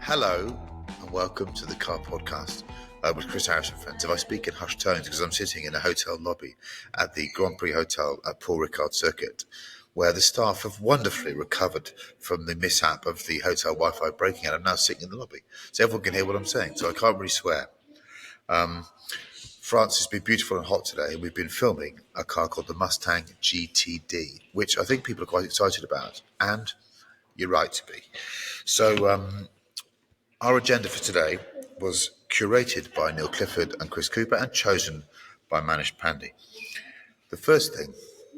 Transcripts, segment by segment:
Hello and welcome to the Car Podcast with Chris Harris and friends. If I speak in hushed tones because I'm sitting in a hotel lobby at the Grand Prix Hotel at Paul Ricard Circuit, where the staff have wonderfully recovered from the mishap of the hotel Wi-Fi breaking out. I'm now sitting in the lobby, so everyone can hear what I'm saying, so I can't really swear. France has been beautiful and hot today, and we've been filming a car called the Mustang GTD, which I think people are quite excited about, and you're right to be. So our agenda for today was curated by Neil Clifford and Chris Cooper and chosen by Manish Pandey. The first thing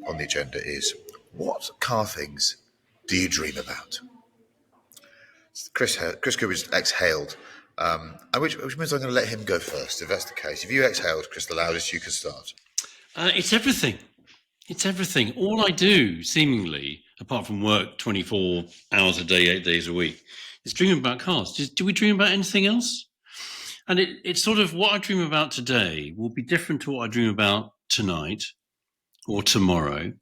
on the agenda is, what car things do you dream about? Chris Cooper's exhaled, which means I'm going to let him go first, if that's the case. If you exhaled, Chris, the loudest, you can start. It's everything. It's everything. All I do, seemingly, apart from work 24 hours a day, 8 days a week, is dream about cars. Do we dream about anything else? And it's sort of what I dream about today will be different to what I dream about tonight or tomorrow.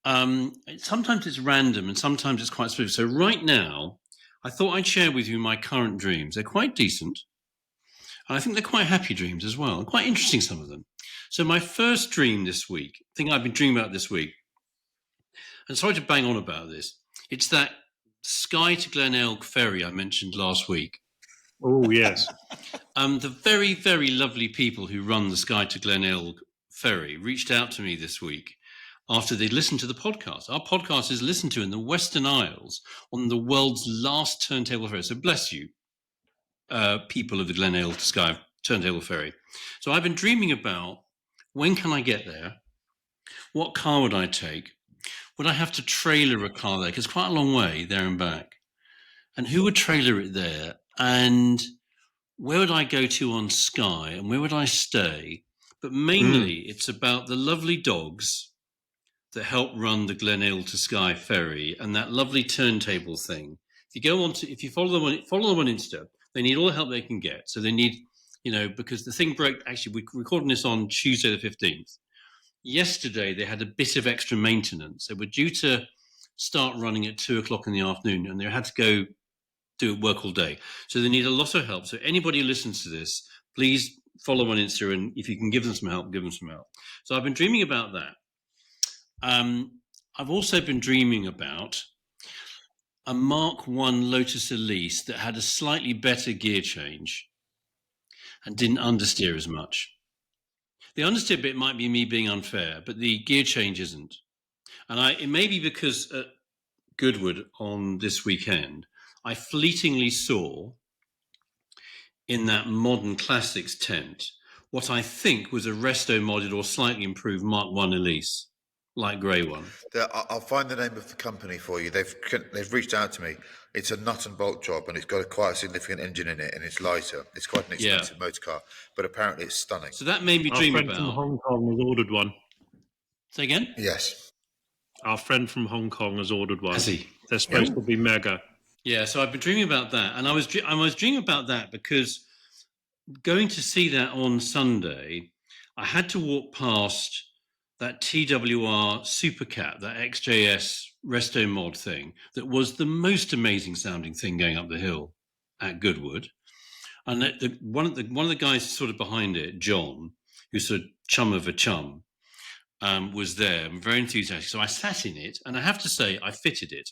Sometimes it's random and sometimes it's quite specific. So right now, I thought I'd share with you my current dreams. They're quite decent. And I think they're quite happy dreams as well, and quite interesting, some of them. So my first dream this week, thing I've been dreaming about this week, and sorry to bang on about this, it's that Skye to Glenelg ferry I mentioned last week. Oh, yes. The very, very lovely people who run the Skye to Glenelg ferry reached out to me this week after they'd listened to the podcast. Our podcast is listened to in the Western Isles on the world's last turntable ferry. So bless you, people of the Glenelg to Skye turntable ferry. So I've been dreaming about, when can I get there? What car would I take? Would I have to trailer a car there? Because it's quite a long way there and back. And who would trailer it there? And where would I go to on Skye? And where would I stay? But mainly it's about the lovely dogs that help run the Glenelg to Skye ferry and that lovely turntable thing. If you follow them on Insta, they need all the help they can get. So they need, because the thing broke. Actually, we're recording this on Tuesday the 15th. Yesterday, they had a bit of extra maintenance. They were due to start running at 2:00 in the afternoon, and they had to go do work all day. So they need a lot of help. So anybody who listens to this, please follow on Insta, and if you can give them some help, give them some help. So I've been dreaming about that. I've also been dreaming about a Mark I Lotus Elise that had a slightly better gear change and didn't understeer as much. The understeer bit might be me being unfair, but the gear change isn't. And it may be because at Goodwood on this weekend, I fleetingly saw in that modern classics tent what I think was a resto modded or slightly improved Mark I Elise, light grey one. I'll find the name of the company for you. They've reached out to me. It's a nut and bolt job, and it's got quite a significant engine in it, and it's lighter. It's quite an expensive motor car, but apparently it's stunning. So that made me dream about. Our friend from Hong Kong has ordered one. Say again? Yes. Our friend from Hong Kong has ordered one. Has he? They're supposed to be mega. Yeah, so I've been dreaming about that, and I was dreaming about that because going to see that on Sunday, I had to walk past that TWR Supercat, that XJS resto mod thing, that was the most amazing sounding thing going up the hill at Goodwood. And one of the guys sort of behind it, John, who's sort of chum of a chum, was there. I'm very enthusiastic. So I sat in it, and I have to say I fitted it,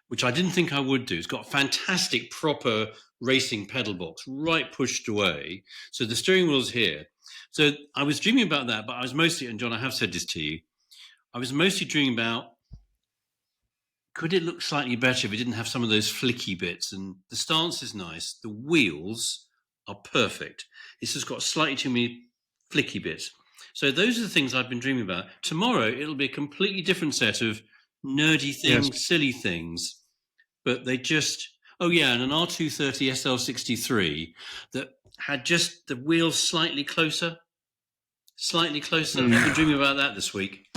which I didn't think I would do. It's got fantastic proper racing pedal box, right pushed away. So the steering wheel's here. So I was dreaming about that, but I was mostly, and John, I have said this to you, I was mostly dreaming about, could it look slightly better if it didn't have some of those flicky bits? And the stance is nice. The wheels are perfect. It's just got slightly too many flicky bits. So those are the things I've been dreaming about. Tomorrow, it'll be a completely different set of nerdy things, silly things, but they just, and an R230 SL63 that had just the wheels slightly closer. I've been dreaming about that this week.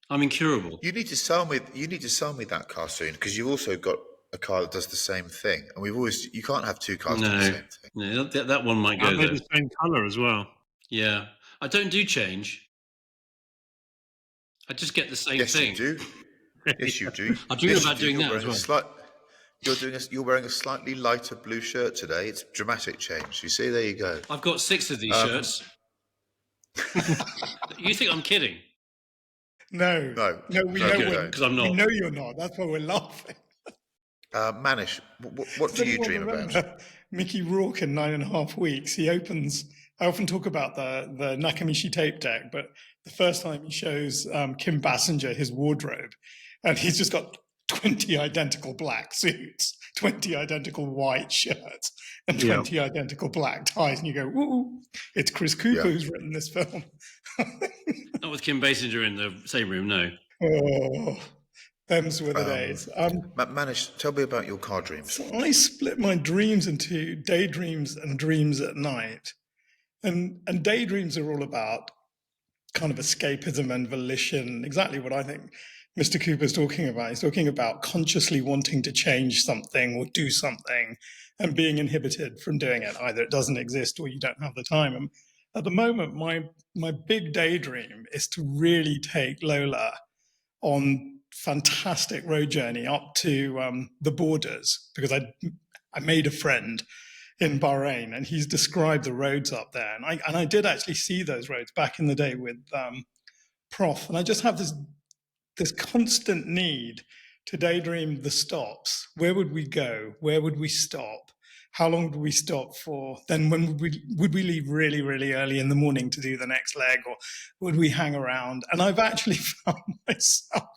I'm incurable. You need to sell me that car soon, because you've also got a car that does the same thing, and you can't have two cars doing the same thing. No, that one might go there. They're the same colour as well. Yeah, I don't do change. I just get the same thing. Yes, you do. I'm dreaming about doing that as well. You're wearing a slightly lighter blue shirt today. It's a dramatic change. You see, there you go. I've got 6 of these shirts. You think I'm kidding? No, No, we no, know you we're- don't. 'Cause I'm not. We know you're not. That's why we're laughing. Manish, what do you Anyone dream about? remember Mickey Rourke in 9.5 Weeks? He opens. I often talk about the Nakamichi tape deck, but the first time he shows Kim Basinger his wardrobe, and he's just got 20 identical black suits, 20 identical white shirts, and 20 identical black ties, and you go, "Ooh, it's Chris Cooper who's written this film." Not with Kim Basinger in the same room, no. Oh, them's were the days. Manish, tell me about your car dreams. So I split my dreams into daydreams and dreams at night. And daydreams are all about kind of escapism and volition, exactly what I think Mr. Cooper's talking about. He's talking about consciously wanting to change something or do something and being inhibited from doing it. Either it doesn't exist or you don't have the time. And at the moment, my big daydream is to really take Lola on fantastic road journey up to the borders, because I made a friend in Bahrain, and he's described the roads up there, and I did actually see those roads back in the day with Prof, and I just have this constant need to daydream the stops. Where would we go? Where would we stop? How long would we stop for? Then when would we leave really, really early in the morning to do the next leg, or would we hang around? And I've actually found myself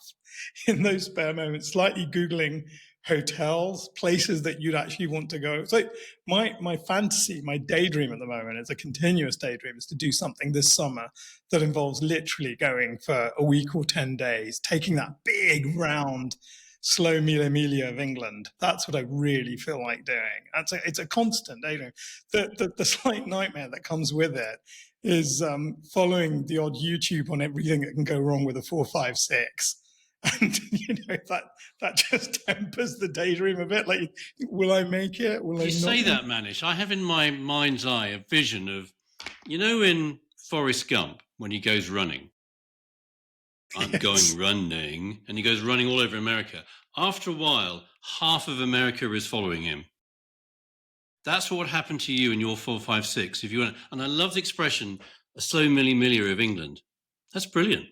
in those spare moments slightly Googling hotels, places that you'd actually want to go. So my fantasy, my daydream at the moment, is a continuous daydream, is to do something this summer that involves literally going for a week or 10 days, taking that big round slow Mille Miglia of England. That's what I really feel like doing. It's a constant daydream. The slight nightmare that comes with it is following the odd YouTube on everything that can go wrong with a 456. And that just tempers the daydream a bit. Like, will I make it? Will I not? You say that, Manish. I have in my mind's eye a vision of, in Forrest Gump when he goes running. I'm going running, and he goes running all over America. After a while, half of America is following him. That's what would happen to you in your 456 if you went. And I love the expression, a slow Mille Miglia of England. That's brilliant.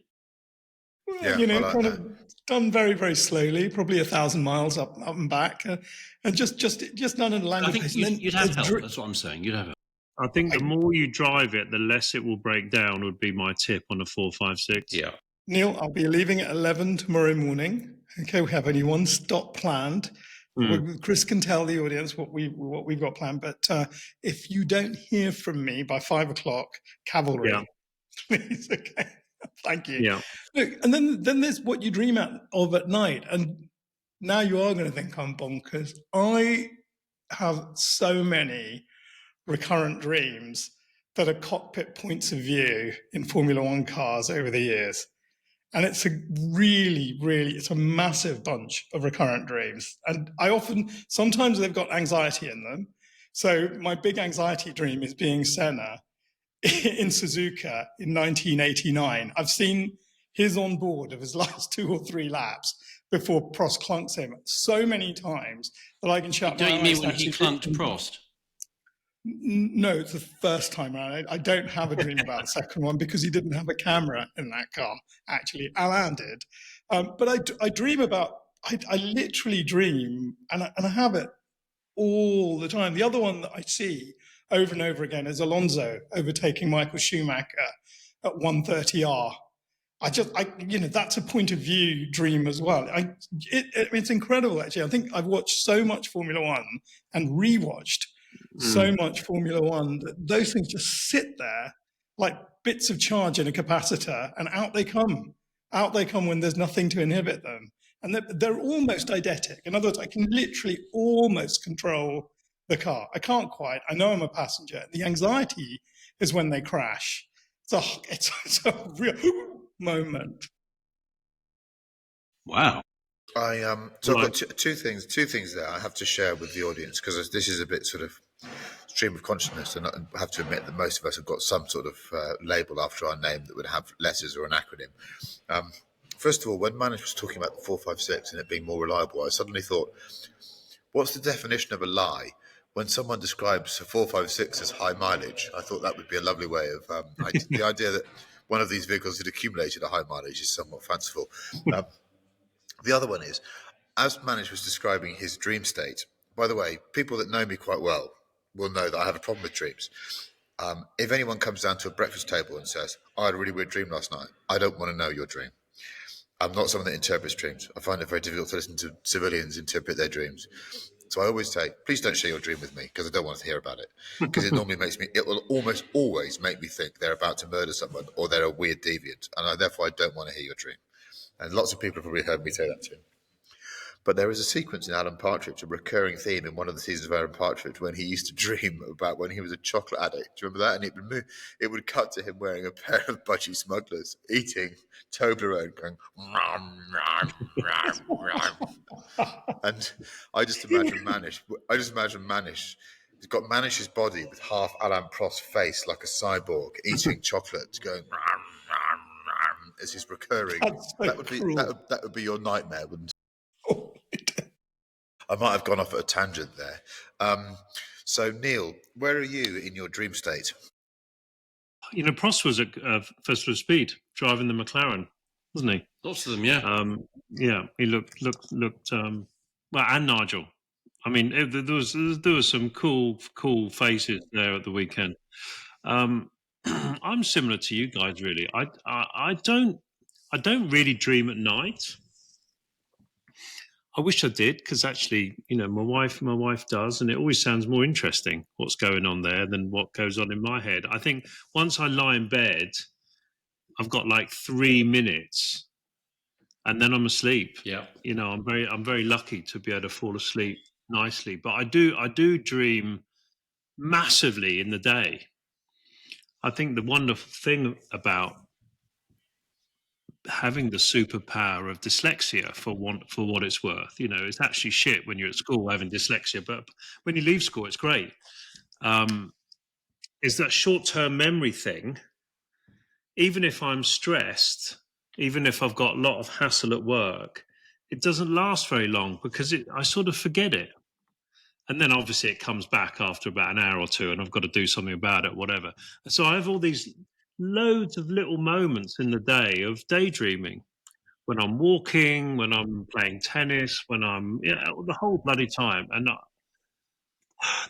Yeah, kind of done very, very slowly, probably 1,000 miles up and back, and just done in a language. I think you'd have help. That's what I'm saying. You'd have help. I think the more you drive it, the less it will break down, would be my tip on a 456. Yeah. Neil, I'll be leaving at 11 tomorrow morning. Okay, we have only one stop planned. Chris can tell the audience what we've got planned, but if you don't hear from me by 5 o'clock, cavalry, please. Okay, thank you. Yeah. Look, and then there's what you dream of at night, and now you are going to think I'm bonkers. I have so many recurrent dreams that are cockpit points of view in Formula One cars over the years. And it's it's a massive bunch of recurrent dreams. And sometimes they've got anxiety in them. So my big anxiety dream is being Senna in Suzuka in 1989. I've seen his on board of his last 2 or 3 laps before Prost clunks him so many times that I can shut my eyes. Don't you mean when he clunked Prost? No, it's the first time around. I don't have a dream about the second one because he didn't have a camera in that car. Actually, Alain did. But I dream about, I literally dream, and I have it all the time. The other one that I see over and over again is Alonso overtaking Michael Schumacher at 130R. That's a point of view dream as well. It's incredible, actually. I think I've watched so much Formula One and rewatched so much Formula One that those things just sit there like bits of charge in a capacitor, and out they come. Out they come when there's nothing to inhibit them. And they're almost eidetic. In other words, I can literally almost control the car. I can't quite. I know I'm a passenger. The anxiety is when they crash. It's a real moment. Wow. I've got two things there I have to share with the audience, because this is a bit sort of stream of consciousness, and I have to admit that most of us have got some sort of label after our name that would have letters or an acronym. First of all, when Manish was talking about the 456 and it being more reliable, I suddenly thought, What's the definition of a lie? When someone describes a 456 as high mileage, I thought that would be a lovely way of the idea that one of these vehicles had accumulated a high mileage is somewhat fanciful. The other one is, as Manish was describing his dream state. By the way, people that know me quite well will know that I have a problem with dreams. If anyone comes down to a breakfast table and says, "I had a really weird dream last night," I don't want to know your dream. I'm not someone that interprets dreams. I find it very difficult to listen to civilians interpret their dreams. So I always say, please don't share your dream with me because I don't want to hear about it. Because it normally it will almost always make me think they're about to murder someone or they're a weird deviant. And therefore I don't want to hear your dream. And lots of people have probably heard me say that too. But there is a sequence in Alan Partridge, a recurring theme in one of the seasons of Alan Partridge, when he used to dream about when he was a chocolate addict. Do you remember that? And it would cut to him wearing a pair of budgie smugglers, eating Toblerone, going, rom, rom, rom, rom. And I just imagine Manish. He's got Manish's body with half Alain Prost's face like a cyborg, eating chocolate, going, rom, rom, rom, as his recurring. That's so cruel. That would be your nightmare, wouldn't it? Oh, I might have gone off at a tangent there. So, Neil, where are you in your dream state? You know, Prost was at First for Speed driving the McLaren, wasn't he? Lots of them, yeah. Yeah, he looked. Well, and Nigel. I mean, there was some cool faces there at the weekend. I'm similar to you guys, really. I don't really dream at night. I wish I did, because actually, you know, my wife does, and it always sounds more interesting what's going on there than what goes on in my head. I think once I lie in bed, I've got like 3 minutes, and then I'm asleep. Yeah. You know, I'm very lucky to be able to fall asleep nicely. But I do dream massively in the day. I think the wonderful thing about having the superpower of dyslexia, for what it's worth, you know, it's actually shit when you're at school having dyslexia, but when you leave school, it's great. Is that short-term memory thing? Even if I'm stressed, even if I've got a lot of hassle at work, it doesn't last very long because I sort of forget it. And then obviously it comes back after about an hour or two and I've got to do something about it, whatever. So I have all these loads of little moments in the day of daydreaming. When I'm walking, when I'm playing tennis, when I'm, you know, the whole bloody time. And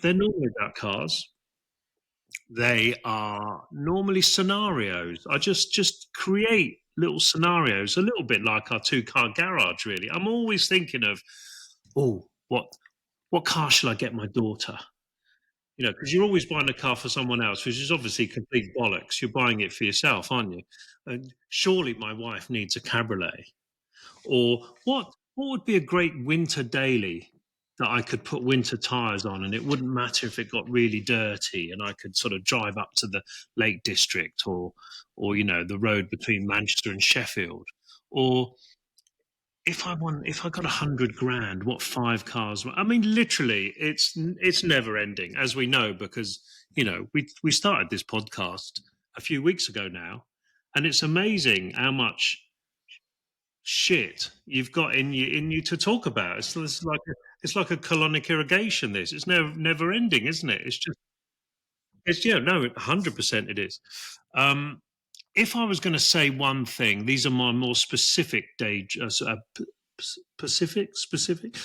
they're normally about cars. They are normally scenarios. I just create little scenarios, a little bit like our 2-car garage, really. I'm always thinking of, oh, what car shall I get my daughter? You know, because you're always buying a car for someone else, which is obviously complete bollocks. You're buying it for yourself, aren't you? And surely my wife needs a cabriolet. Or what would be a great winter daily that I could put winter tires on and it wouldn't matter if it got really dirty and I could sort of drive up to the Lake District or you know, the road between Manchester and Sheffield. Or if I got 100 grand, what 5 cars? I mean, literally, it's never ending, as we know, because, you know, we started this podcast a few weeks ago now, and it's amazing how much shit you've got in you to talk about. It's like a colonic irrigation. It's never ending, isn't it? It's 100% it is. If I was going to say one thing, these are my more specific specific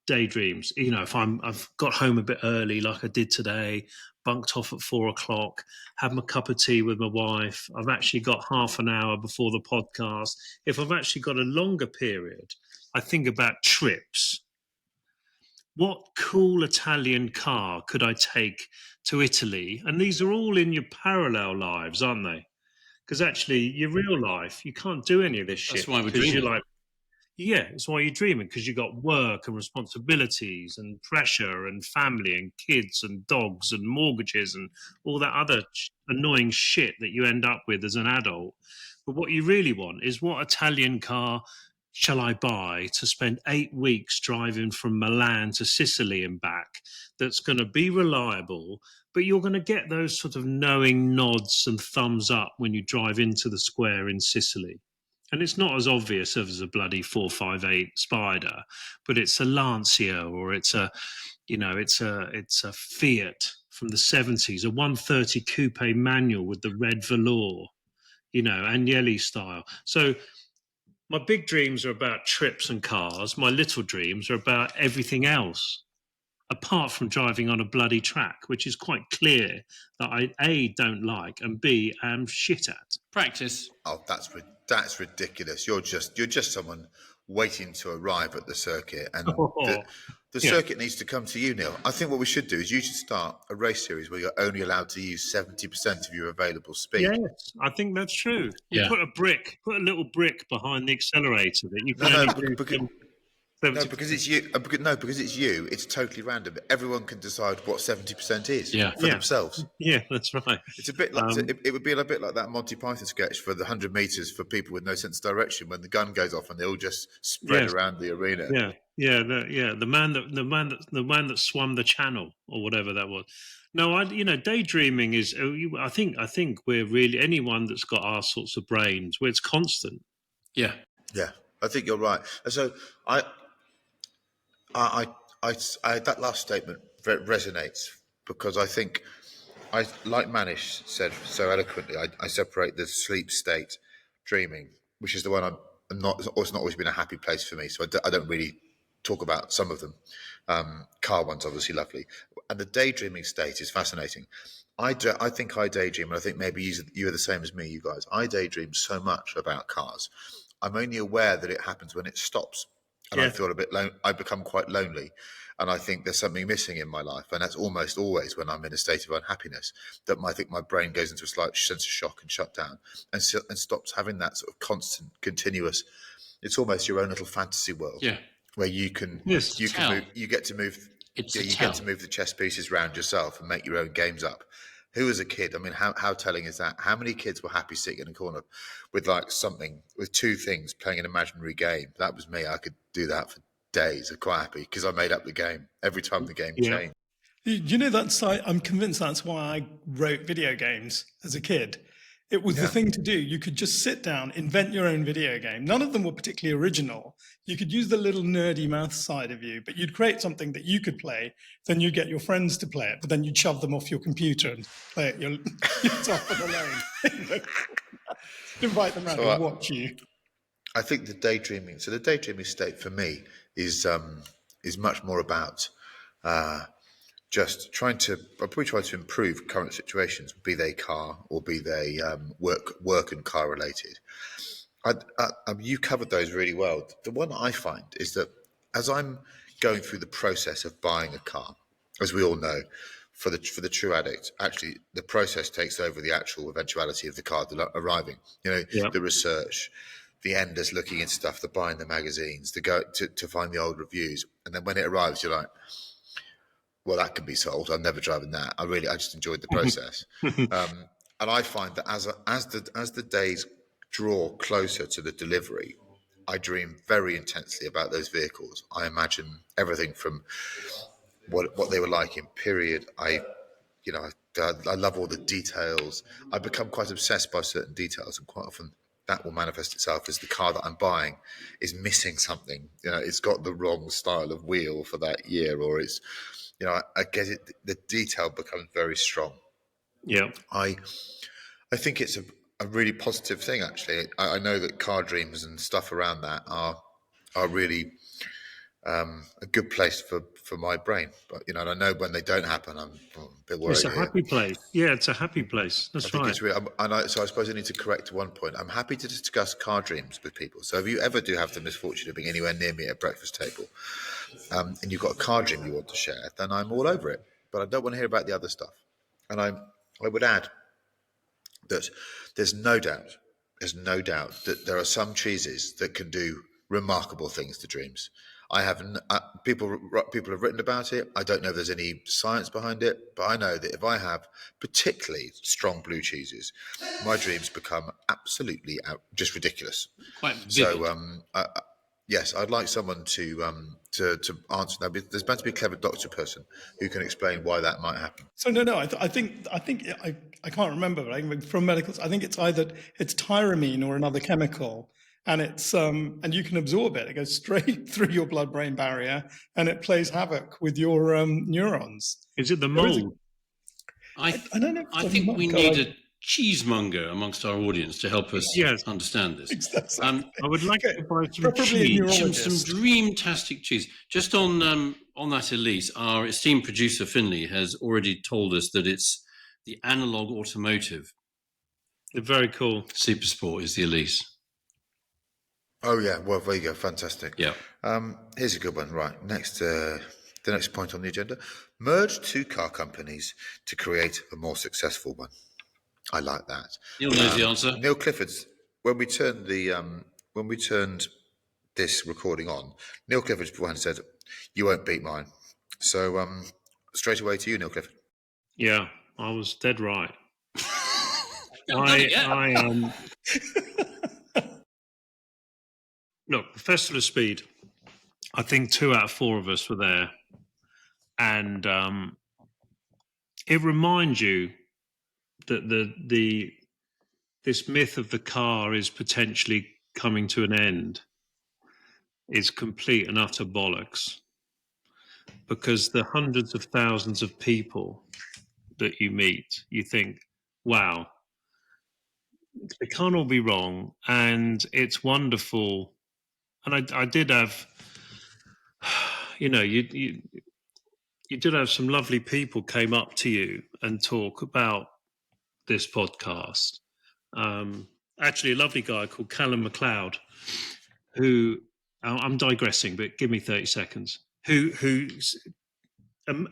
daydreams. You know, if I've got home a bit early, like I did today, bunked off at 4:00, had my cup of tea with my wife. I've actually got half an hour before the podcast. If I've actually got a longer period, I think about trips. What cool Italian car could I take to Italy? And these are all in your parallel lives, aren't they? Because actually, your real life, you can't do any of this shit. That's why we're because dreaming. you're like, yeah, it's why you're dreaming, because you've got work and responsibilities and pressure and family and kids and dogs and mortgages and all that other annoying shit that you end up with as an adult. But what you really want is, what Italian car shall I buy to spend 8 weeks driving from Milan to Sicily and back, that's going to be reliable, but you're going to get those sort of knowing nods and thumbs up when you drive into the square in Sicily. and it's not as obvious as a bloody 458 Spider, but it's a Lancia, or it's a, it's a Fiat from the 70s, a 130 coupe manual with the red velour, Agnelli style. So my big dreams are about trips and cars. My little dreams are about everything else, apart from driving on a bloody track, which is quite clear that I A, don't like, and B, am shit at. Practice. Oh, that's ridiculous. You're just someone waiting to arrive at the circuit, and the Yeah. circuit needs to come to you, Neil. I think what we should do is you should start a race series where you're only allowed to use 70% of your available speed. Yes, I think that's true. You Yeah. put a little brick behind the accelerator that you can No, only no, do because, from no, 70%. because it's you. Because it's you. It's totally random. Everyone can decide what 70% is Yeah. for themselves. Yeah, that's right. It's a bit like it would be a bit like that Monty Python sketch for the 100 meters for people with no sense of direction when the gun goes off and they all just spread Yes. around the arena. Yeah, the man that swam the channel, or whatever that was. No, daydreaming is. I think we're really, anyone that's got our sorts of brains, where it's constant. Yeah. Yeah, I think you're right. And so I that last statement resonates because I think like Manish said so eloquently. I separate the sleep state, dreaming, which is the one I'm not. It's not always been a happy place for me. So I don't really talk about some of them. Car one's obviously lovely, and the daydreaming state is fascinating. I think I daydream, and I think maybe you are the same as me, you guys. I daydream so much about cars. I'm only aware that it happens when it stops, and I feel a bit I become quite lonely, and I think there's something missing in my life, and that's almost always when I'm in a state of unhappiness. That I think my brain goes into a slight sense of shock and shut down, and stops having that sort of constant, continuous. It's almost your own little fantasy world, Yeah. where you can Yes, you tell. can move, you get to move, It's yeah, a you tell. get to move the chess pieces around yourself and make your own games up. Who as a kid, I mean, how telling is that? How many kids were happy sitting in a corner with with two things, playing an imaginary game? That was me. I could do that for days. I'm quite happy because I made up the game every time the game Yeah. changed. I'm convinced that's why I wrote video games as a kid. It was the thing to do. You could just sit down, invent your own video game. None of them were particularly original. You could use the little nerdy math side of you, but you'd create something that you could play. Then you'd get your friends to play it, but then you'd shove them off your computer and play it yourself on alone. Invite them around and watch you. I think the daydreaming. So the daydreaming state for me is much more about just I'll probably try to improve current situations, be they car or be they work and car related. You covered those really well. The one I find is that as I'm going through the process of buying a car, as we all know, for the true addict, actually the process takes over the actual eventuality of the car arriving. The research, the enders looking into stuff, the buying the magazines, to find the old reviews, and then when it arrives, you're like, well, that can be sold. I'm never driving that. I just enjoyed the process. And I find that as the days draw closer to the delivery, I dream very intensely about those vehicles. I imagine everything from what they were like in period. I love all the details. I become quite obsessed by certain details, and quite often that will manifest itself as the car that I'm buying is missing something. It's got the wrong style of wheel for that year, or it's, I get it. The detail becomes very strong. Yeah. I think it's a really positive thing. Actually, I know that car dreams and stuff around that are really a good place for my brain. But and I know when they don't happen, I'm a bit worried. It's a happy place. Yeah, it's a happy place. That's I think right. it's really, so I suppose I need to correct one point. I'm happy to discuss car dreams with people. So if you ever do have the misfortune of being anywhere near me at a breakfast table, and you've got a car dream you want to share, then I'm all over it. But I don't want to hear about the other stuff. And I would add that there's no doubt that there are some cheeses that can do remarkable things to dreams. I have people have written about it. I don't know if there's any science behind it, but I know that if I have particularly strong blue cheeses, my dreams become absolutely just ridiculous. Quite vivid. So, yes, I'd like someone to answer that. There's bound to be a clever doctor person who can explain why that might happen. So no, I think I can't remember, but from medical, I think it's either it's tyramine or another chemical, and it's and you can absorb it. It goes straight through your blood-brain barrier, and it plays havoc with your neurons. Is it the There is a- mold? I don't know if I it's think we God, need a cheesemonger amongst our audience to help us Yes. understand this. Exactly. I would like Okay, to buy some preferably a cheese. neurologist. Some dreamtastic cheese. Just on that, Elise, our esteemed producer Finley has already told us that it's the analog automotive They're very cool. Supersport is the Elise. Oh yeah, well there you go, fantastic. Yeah. Here's a good one. Right, the next point on the agenda: merge two car companies to create a more successful one. I like that. Neil knows the answer. Neil Clifford's when we turned this recording on, Neil Clifford's beforehand said, "You won't beat mine." So straight away to you, Neil Clifford. Yeah, I was dead right. Yeah. I look, the Festival of Speed. I think 2 out of 4 of us were there, and it reminds you that this myth of the car is potentially coming to an end is complete and utter bollocks, because the hundreds of thousands of people that you meet, you think, wow, they can't all be wrong, and it's wonderful. And I did have, you did have some lovely people came up to you and talk about this podcast. Actually, a lovely guy called Callum McLeod, who I'm digressing, but give me 30 seconds. Who's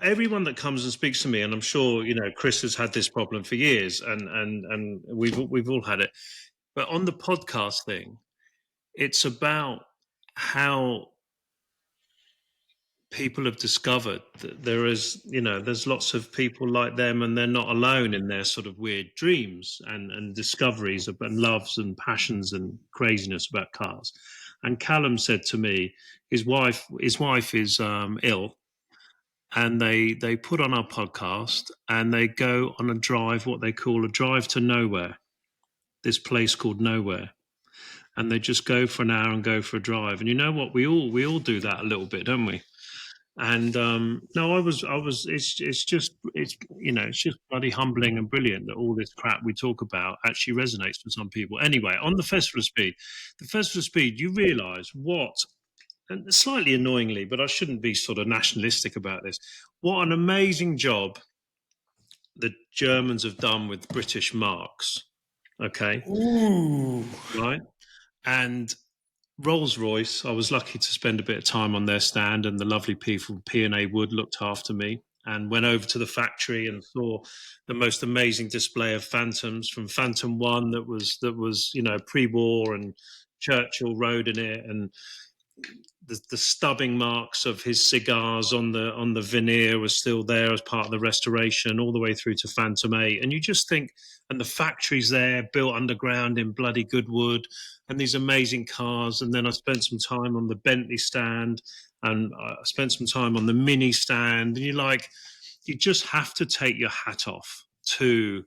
everyone that comes and speaks to me, and I'm sure Chris has had this problem for years, and we've all had it. But on the podcast thing, it's about how people have discovered that there's lots of people like them, and they're not alone in their sort of weird dreams and discoveries and loves and passions and craziness about cars. And Callum said to me, his wife is ill, and they put on our podcast and they go on a drive, what they call a drive to nowhere, this place called Nowhere. And they just go for an hour and go for a drive. And you know what? We all do that a little bit, don't we? And no, I was. It's just bloody humbling and brilliant that all this crap we talk about actually resonates with some people. Anyway, on the Festival of Speed, you realise what, and slightly annoyingly, but I shouldn't be sort of nationalistic about this. What an amazing job the Germans have done with British marks. Okay, Ooh. right, and Rolls-Royce, I was lucky to spend a bit of time on their stand, and the lovely people from P&A Wood looked after me, and went over to the factory and saw the most amazing display of Phantoms, from Phantom 1 that was pre-war, and Churchill rode in it, and the stubbing marks of his cigars on the veneer was still there as part of the restoration, all the way through to Phantom 8. And you just think, and the factories there built underground in bloody Goodwood, and these amazing cars. And then I spent some time on the Bentley stand, and I spent some time on the Mini stand, and you just have to take your hat off to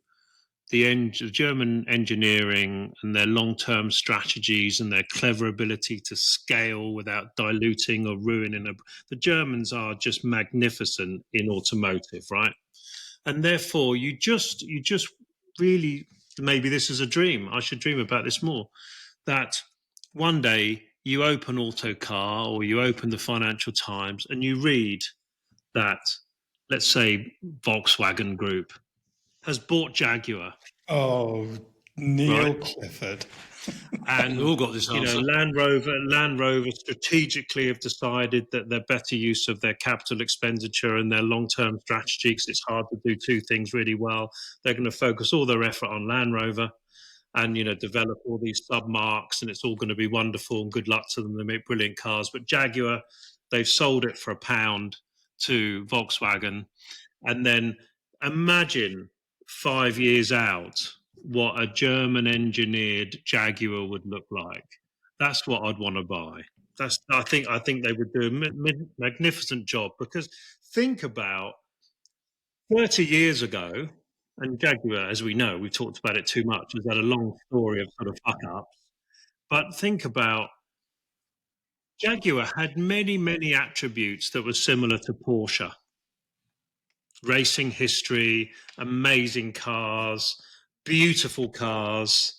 the German engineering and their long-term strategies and their clever ability to scale without diluting or ruining. The Germans are just magnificent in automotive, right? And therefore, you just really, maybe this is a dream. I should dream about this more. That one day you open Autocar or you open the Financial Times and you read that, let's say, Volkswagen Group has bought Jaguar. Oh, Neil Right. Clifford. And We all got this answer. Land Rover strategically have decided that they're better use of their capital expenditure and their long-term strategy, because it's hard to do two things really well. They're going to focus all their effort on Land Rover and develop all these sub-marks, and it's all going to be wonderful, and good luck to them. They make brilliant cars. But Jaguar, they've sold it for £1 to Volkswagen. And then imagine 5 years out what a German engineered Jaguar would look like. That's what I'd want to buy. I think they would do a magnificent job, because think about 30 years ago, and Jaguar, as we know, we talked about it too much, has had a long story of sort of fuck ups. But think about Jaguar had many, many attributes that were similar to Porsche. Racing history, amazing cars, beautiful cars,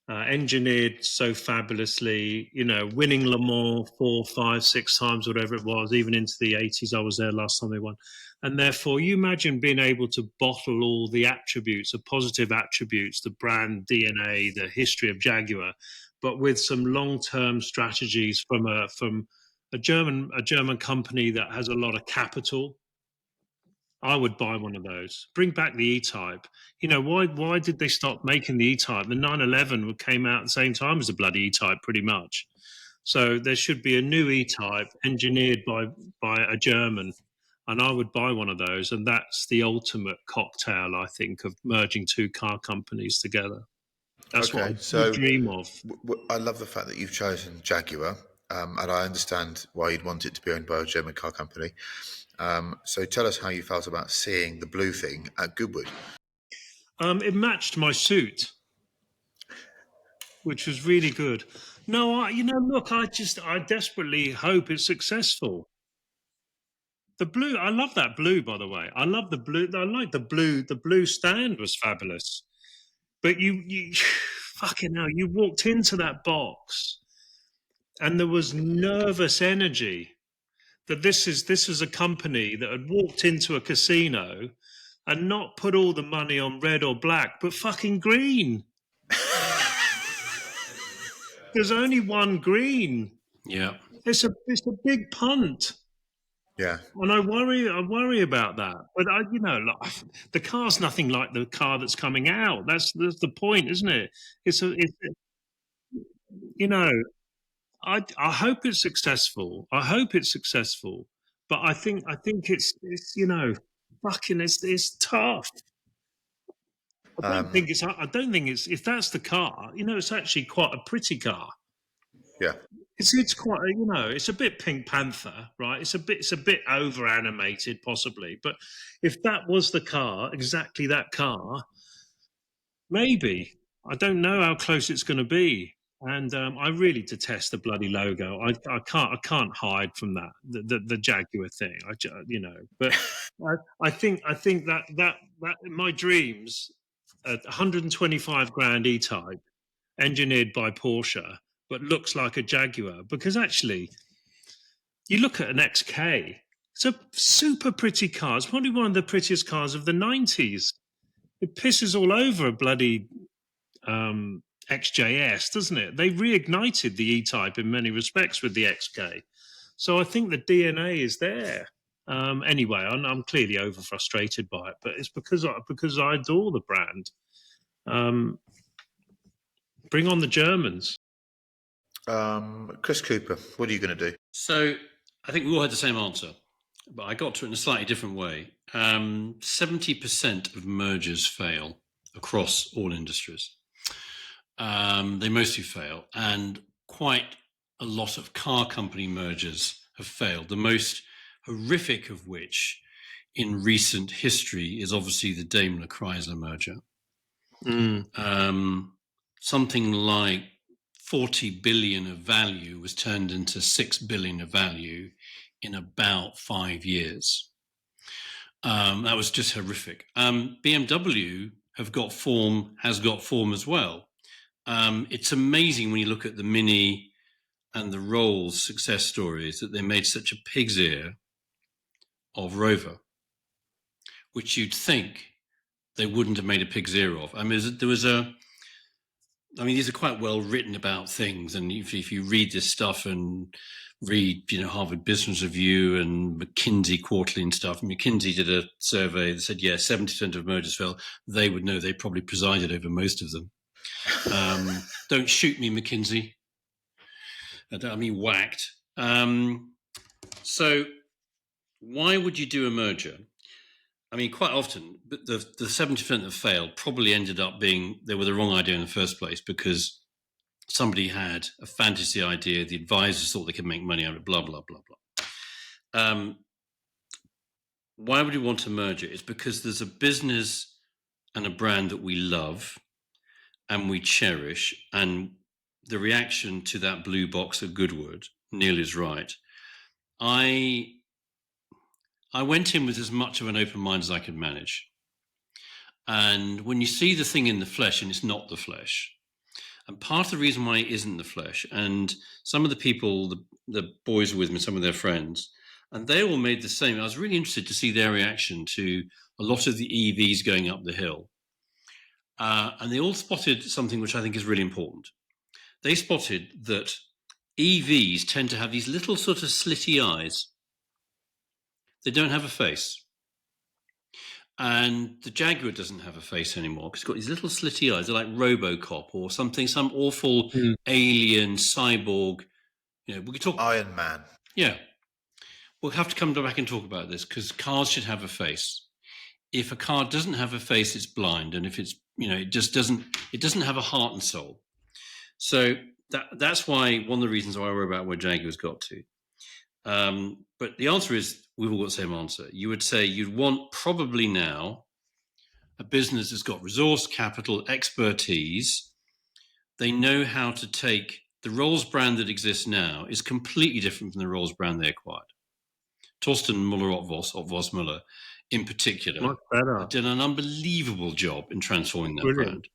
engineered so fabulously, winning Le Mans 4, 5, 6 times, whatever it was, even into the 80s. I was there last time they won. And therefore, you imagine being able to bottle all the attributes, the positive attributes, the brand DNA, the history of Jaguar, but with some long-term strategies from a German company that has a lot of capital. I would buy one of those. Bring back the E-Type. Why did they stop making the E-Type? The 911 came out at the same time as the bloody E-Type, pretty much. So there should be a new E-Type engineered by a German, and I would buy one of those. And that's the ultimate cocktail, I think, of merging two car companies together. That's what I dream of. I love the fact that you've chosen Jaguar, and I understand why you'd want it to be owned by a German car company. So tell us how you felt about seeing the blue thing at Goodwood. It matched my suit, which was really good. No, look, I desperately hope it's successful. The blue, I love that blue, by the way. I love the blue. I like the blue. The blue stand was fabulous. But you fucking hell, you walked into that box and there was nervous energy that this is a company that had walked into a casino and not put all the money on red or black, but fucking green. There's only one green. Yeah. It's a big punt. Yeah. And I worry about that. But the car's nothing like the car that's coming out. That's the point, isn't it? I hope it's successful. I hope it's successful. But I think it's fucking it's tough. I don't think it's if that's the car, it's actually quite a pretty car. Yeah. It's quite it's a bit Pink Panther, right? It's a bit over animated possibly, but if that was the car, exactly that car, maybe. I don't know how close it's going to be. And I really detest the bloody logo. I can't hide from that the Jaguar thing. But I think that my dreams, 125 grand E-Type, engineered by Porsche, but looks like a Jaguar. Because actually, you look at an XK, it's a super pretty car. It's probably one of the prettiest cars of the 90s. It pisses all over a bloody XJS, doesn't it? They reignited the E-Type in many respects with the XK. So I think the DNA is there. Anyway, I'm clearly over frustrated by it, but it's because I adore the brand. Bring on the Germans. Chris Cooper, what are you going to do? So I think we all had the same answer, but I got to it in a slightly different way. 70% of mergers fail across all industries. They mostly fail, and quite a lot of car company mergers have failed. The most horrific of which in recent history is obviously the Daimler-Chrysler merger. Something like 40 billion of value was turned into 6 billion of value in about 5 years. That was just horrific. BMW has got form as well. It's amazing when you look at the Mini and the Rolls success stories that they made such a pig's ear of Rover, which you'd think they wouldn't have made a pig's ear of. I mean, these are quite well written about things, and if you read this stuff and read, Harvard Business Review and McKinsey Quarterly and stuff. McKinsey did a survey that said, 70% of mergers fail. They would know. They probably presided over most of them. Don't shoot me, McKinsey. I mean, whacked. So why would you do a merger? I mean, quite often, but the 70% that failed probably ended up being they were the wrong idea in the first place because somebody had a fantasy idea. The advisors thought they could make money out of it, blah, blah, blah, blah. Why would you want to merge it? It's because there's a business and a brand that we love and we cherish, and the reaction to that blue box at Goodwood, Neil is right. I went in with as much of an open mind as I could manage. And when you see the thing in the flesh and it's not the flesh, and part of the reason why it isn't the flesh, and some of the people, the boys were with me, some of their friends, and they all made the same. I was really interested to see their reaction to a lot of the EVs going up the hill. And they all spotted something which I think is really important. They spotted that EVs tend to have these little sort of slitty eyes. They don't have a face. And the Jaguar doesn't have a face anymore because it's got these little slitty eyes. They're like RoboCop or something, some awful alien cyborg. We could talk Iron Man. Yeah, we'll have to come back and talk about this because cars should have a face. If a car doesn't have a face, it's blind, and if it's it just doesn't have a heart and soul. So that's why one of the reasons why I worry about where Jaguar's got to. But the answer is we've all got the same answer. You would say you'd want probably now a business that's got resource, capital, expertise. They know how to take the Rolls brand that exists now is completely different from the Rolls brand they acquired. Torsten Müller Müller in particular did an unbelievable job in transforming that brand.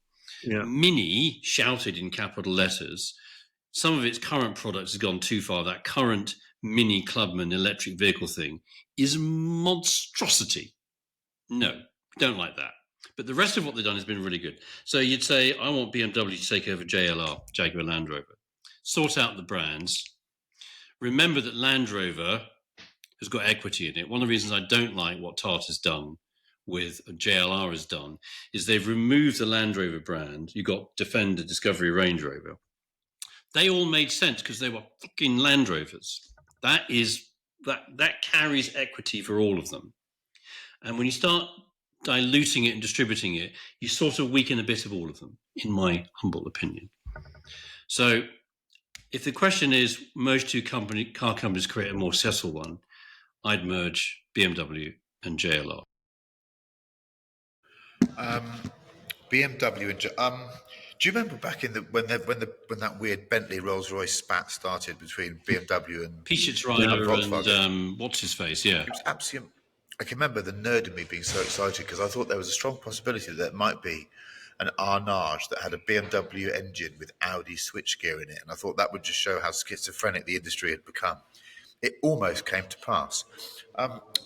Yeah. Mini shouted in capital letters. Some of its current products has gone too far. That current Mini Clubman electric vehicle thing is a monstrosity. No, don't like that. But the rest of what they've done has been really good. So you'd say, I want BMW to take over JLR, Jaguar Land Rover. Sort out the brands. Remember that Land Rover has got equity in it. One of the reasons I don't like what Tata's done with JLR has done is they've removed the Land Rover brand. You got Defender, Discovery, Range Rover. They all made sense because they were fucking Land Rovers. That carries equity for all of them. And when you start diluting it and distributing it, you sort of weaken a bit of all of them, in my humble opinion. So if the question is merge two car companies create a more successful one, I'd merge BMW and JLR. BMW and do you remember back in when that weird Bentley Rolls-Royce spat started between BMW and Volkswagen and what's his face? Yeah, it was absolutely. I can remember the nerd in me being so excited because I thought there was a strong possibility that there might be an Arnage that had a BMW engine with Audi switchgear in it, and I thought that would just show how schizophrenic the industry had become. It almost came to pass.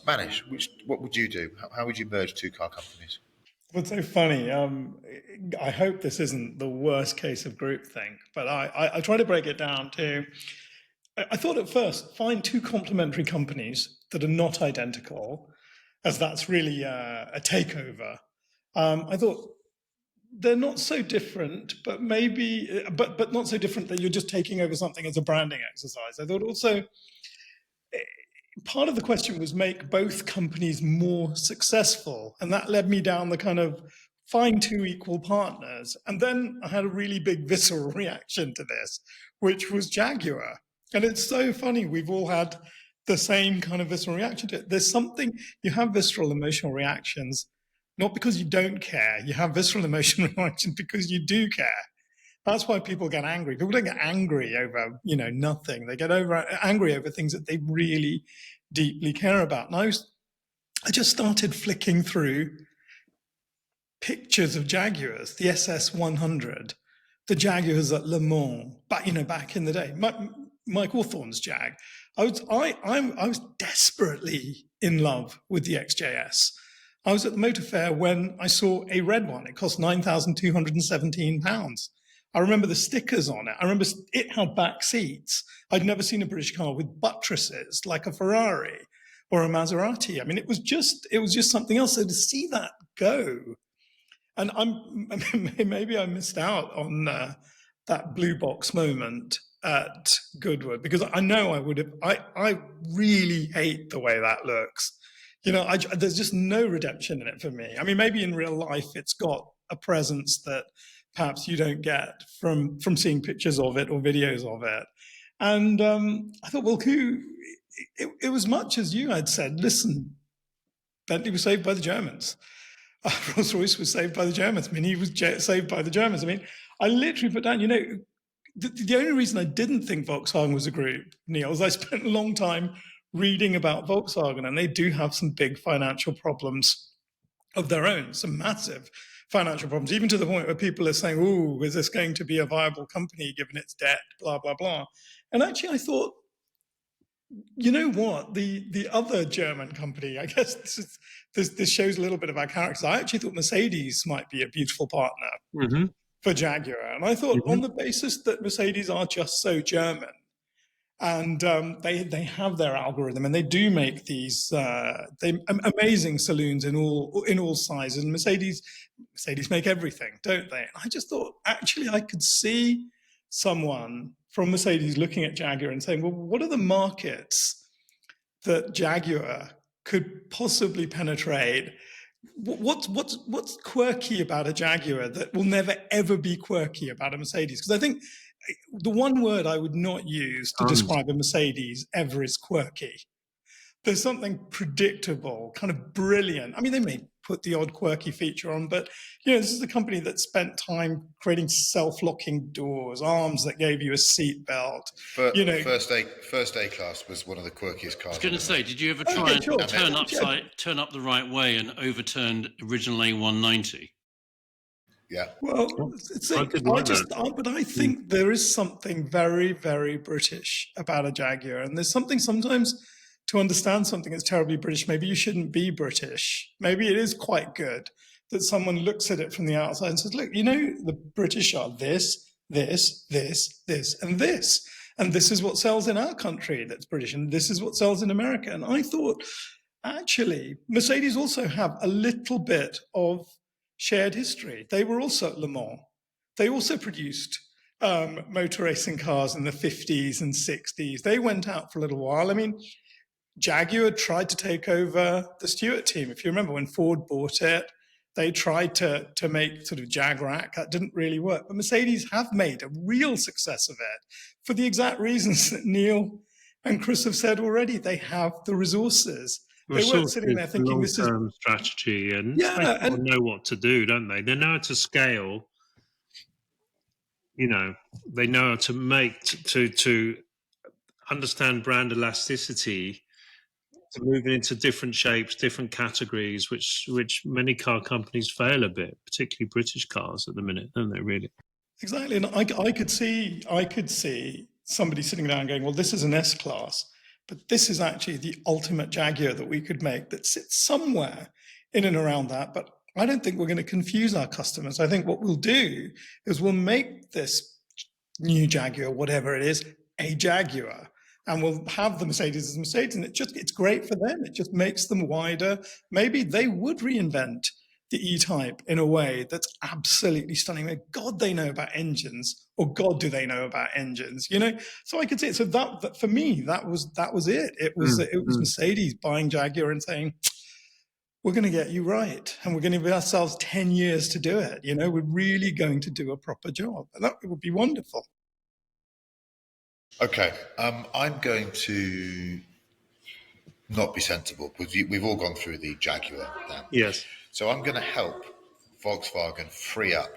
Manish, what would you do? How would you merge two car companies? What's so funny, I hope this isn't the worst case of groupthink, but I try to break it down to, I thought at first, find two complementary companies that are not identical, as that's really a takeover. I thought they're not so different, but but not so different that you're just taking over something as a branding exercise. I thought also, part of the question was make both companies more successful. And that led me down the kind of find two equal partners. And then I had a really big visceral reaction to this, which was Jaguar. And it's so funny. We've all had the same kind of visceral reaction to it. There's something, you have visceral emotional reactions, not because you don't care. You have visceral emotional reactions because you do care. That's why people get angry. People don't get angry over, nothing. They get angry over things that they really deeply care about. And I just started flicking through pictures of Jaguars, the SS100, the Jaguars at Le Mans, back in the day. Mike Hawthorne's Jag. I was desperately in love with the XJS. I was at the motor fair when I saw a red one. It cost £9,217. I remember the stickers on it. I remember it had back seats. I'd never seen a British car with buttresses like a Ferrari or a Maserati. I mean, it was just something else. So to see that go, and maybe I missed out on that blue box moment at Goodwood because I know I would have. I really hate the way that looks. There's just no redemption in it for me. I mean, maybe in real life it's got a presence that perhaps you don't get from seeing pictures of it or videos of it. And I thought, well, it was much as you had said, listen, Bentley was saved by the Germans. Rolls-Royce was saved by the Germans. Mini was saved by the Germans. I mean, I literally put down, the only reason I didn't think Volkswagen was a group, Neil, is I spent a long time reading about Volkswagen, and they do have some big financial problems of their own, some massive financial problems, even to the point where people are saying, "Oh, is this going to be a viable company given its debt?" Blah blah blah. And actually, I thought, you know what? The other German company, I guess this shows a little bit of our characters. I actually thought Mercedes might be a beautiful partner for Jaguar, and I thought on the basis that Mercedes are just so German, and they have their algorithm, and they do make these amazing saloons in all sizes. And Mercedes make everything, don't they? And I just thought, actually, I could see someone from Mercedes looking at Jaguar and saying, well, what are the markets that Jaguar could possibly penetrate? What's quirky about a Jaguar that will never ever be quirky about a Mercedes? Because I think the one word I would not use to describe a Mercedes ever is quirky. There's something predictable, kind of brilliant. I mean, they may put the odd quirky feature on, but this is a company that spent time creating self-locking doors, arms that gave you a seat belt. First A class was one of the quirkiest cars. I was going to say, did you ever try and turn up the right way and overturned original A190? Yeah. Well, but I think there is something very, very British about a Jaguar, and there's something sometimes to understand something that's terribly British. Maybe you shouldn't be British. Maybe it is quite good that someone looks at it from the outside and says, "Look, the British are this, this, this, this, and this, and this is what sells in our country that's British, and this is what sells in America." And I thought, actually, Mercedes also have a little bit of shared history. They were also at Le Mans. They also produced motor racing cars in the 50s and 60s. They went out for a little while. I mean, Jaguar tried to take over the Stewart team. If you remember when Ford bought it, they tried to make sort of Jag-Rack. That didn't really work. But Mercedes have made a real success of it for the exact reasons that Neil and Chris have said already. They have the resources. They weren't sitting there thinking this is long-term strategy, and they know what to do, don't they? They know how to scale. They know how to make to understand brand elasticity, to move into different shapes, different categories, which many car companies fail a bit, particularly British cars at the minute, don't they? Really, exactly. And I could see somebody sitting down going, "Well, this is an S class. But this is actually the ultimate Jaguar that we could make that sits somewhere in and around that." But I don't think we're going to confuse our customers. I think what we'll do is we'll make this new Jaguar, whatever it is, a Jaguar. And we'll have the Mercedes as Mercedes. And it's great for them. It just makes them wider. Maybe they would reinvent the E-Type in a way that's absolutely stunning. God, they know about engines, or God, do they know about engines? So I could say, so that for me, that was it. It was Mercedes buying Jaguar and saying, "We're going to get you right, and we're going to give ourselves 10 years to do it. We're really going to do a proper job." And that would be wonderful. Okay, I'm going to not be sensible because we've all gone through the Jaguar now. Yes. So I'm going to help Volkswagen free up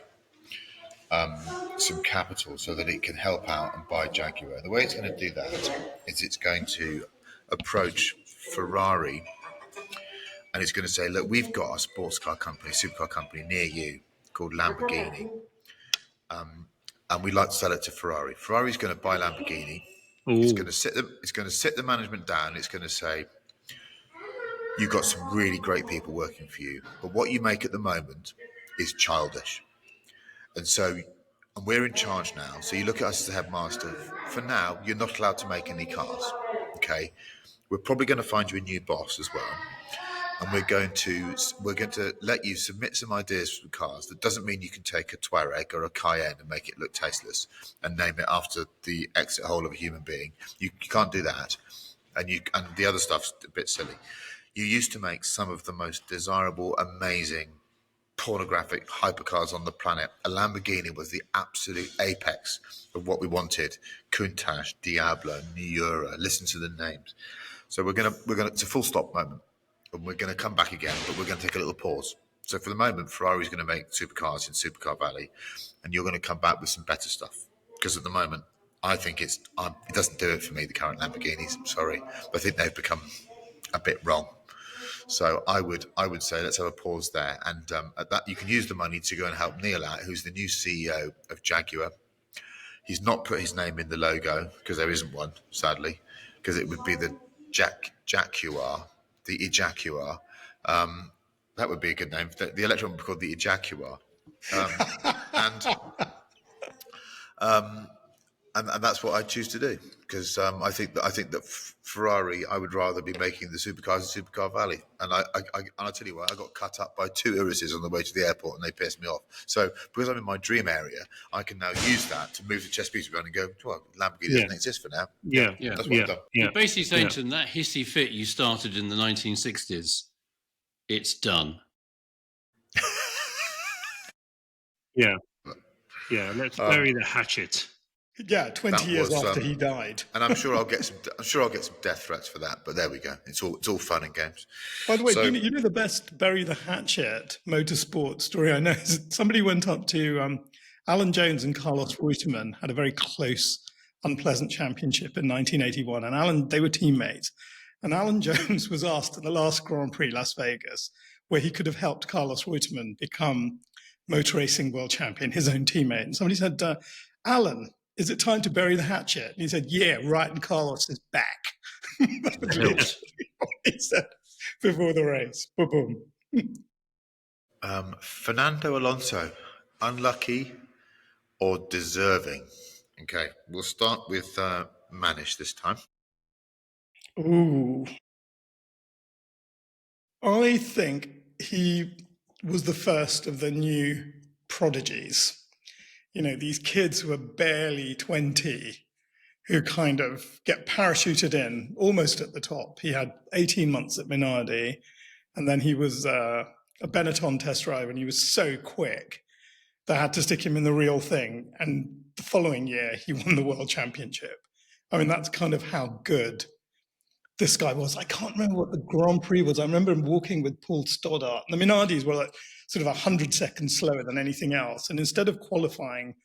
some capital so that it can help out and buy Jaguar. The way it's going to do that is it's going to approach Ferrari and it's going to say, "Look, we've got a sports car company, supercar company near you called Lamborghini, and we'd like to sell it to Ferrari." Ferrari's going to buy Lamborghini. It's going to sit the management down. It's going to say, "You've got some really great people working for you, but what you make at the moment is childish. And we're in charge now. So you look at us as a headmaster. For now, you're not allowed to make any cars. Okay, we're probably going to find you a new boss as well, and we're going to let you submit some ideas for cars. That doesn't mean you can take a Touareg or a Cayenne and make it look tasteless and name it after the exit hole of a human being. You can't do that, and the other stuff's a bit silly. You used to make some of the most desirable, amazing, pornographic hypercars on the planet. A Lamborghini was the absolute apex of what we wanted. Countach, Diablo, Miura. Listen to the names. So we're gonna it's a full stop moment, and we're gonna come back again, but we're gonna take a little pause. So for the moment, Ferrari's gonna make supercars in Supercar Valley, and you're gonna come back with some better stuff. because at the moment I think it doesn't do it for me. The current Lamborghinis, I'm sorry, but I think they've become a bit wrong. So I would say let's have a pause there, and at that you can use the money to go and help Neil out, who's the new CEO of Jaguar. He's not put his name in the logo because there isn't one, sadly, because it would be the Jaguar, the Ejacuar. That would be a good name. The electron would be called the Ejacuar, and that's what I choose to do, because I think that Ferrari, I would rather be making the supercars in Supercar Valley, and I'll tell you what, I got cut up by 2 irises on the way to the airport, and they pissed me off. So because I'm in my dream area, I can now use that to move the chess piece around and go, well, Lamborghini doesn't exist for now. Yeah, That's what I've done. You're basically saying to them that hissy fit you started in the 1960s, it's done. Yeah. Let's bury the hatchet. Yeah, 20 years after he died. And I'm sure I'll get some death threats for that. But there we go. It's all fun and games. By the way, you know the best bury the hatchet motorsport story I know is somebody went up to Alan Jones and Carlos Reutemann had a very close, unpleasant championship in 1981, and they were teammates. And Alan Jones was asked at the last Grand Prix, Las Vegas, where he could have helped Carlos Reutemann become motor racing world champion, his own teammate. And somebody said, Alan, is it time to bury the hatchet? And he said, yeah, right. And Carlos is back. That's what he said before the race. Boom. Fernando Alonso, unlucky or deserving? Okay, we'll start with Manish this time. Ooh. I think he was the first of the new prodigies. You know, these kids who are barely 20, who kind of get parachuted in almost at the top. He had 18 months at Minardi, and then he was a Benetton test driver, and he was so quick they had to stick him in the real thing. And the following year, he won the world championship. I mean, that's kind of how good this guy was. I can't remember what the Grand Prix was. I remember him walking with Paul Stoddart. The Minardis were like sort of 100 seconds slower than anything else. And instead of qualifying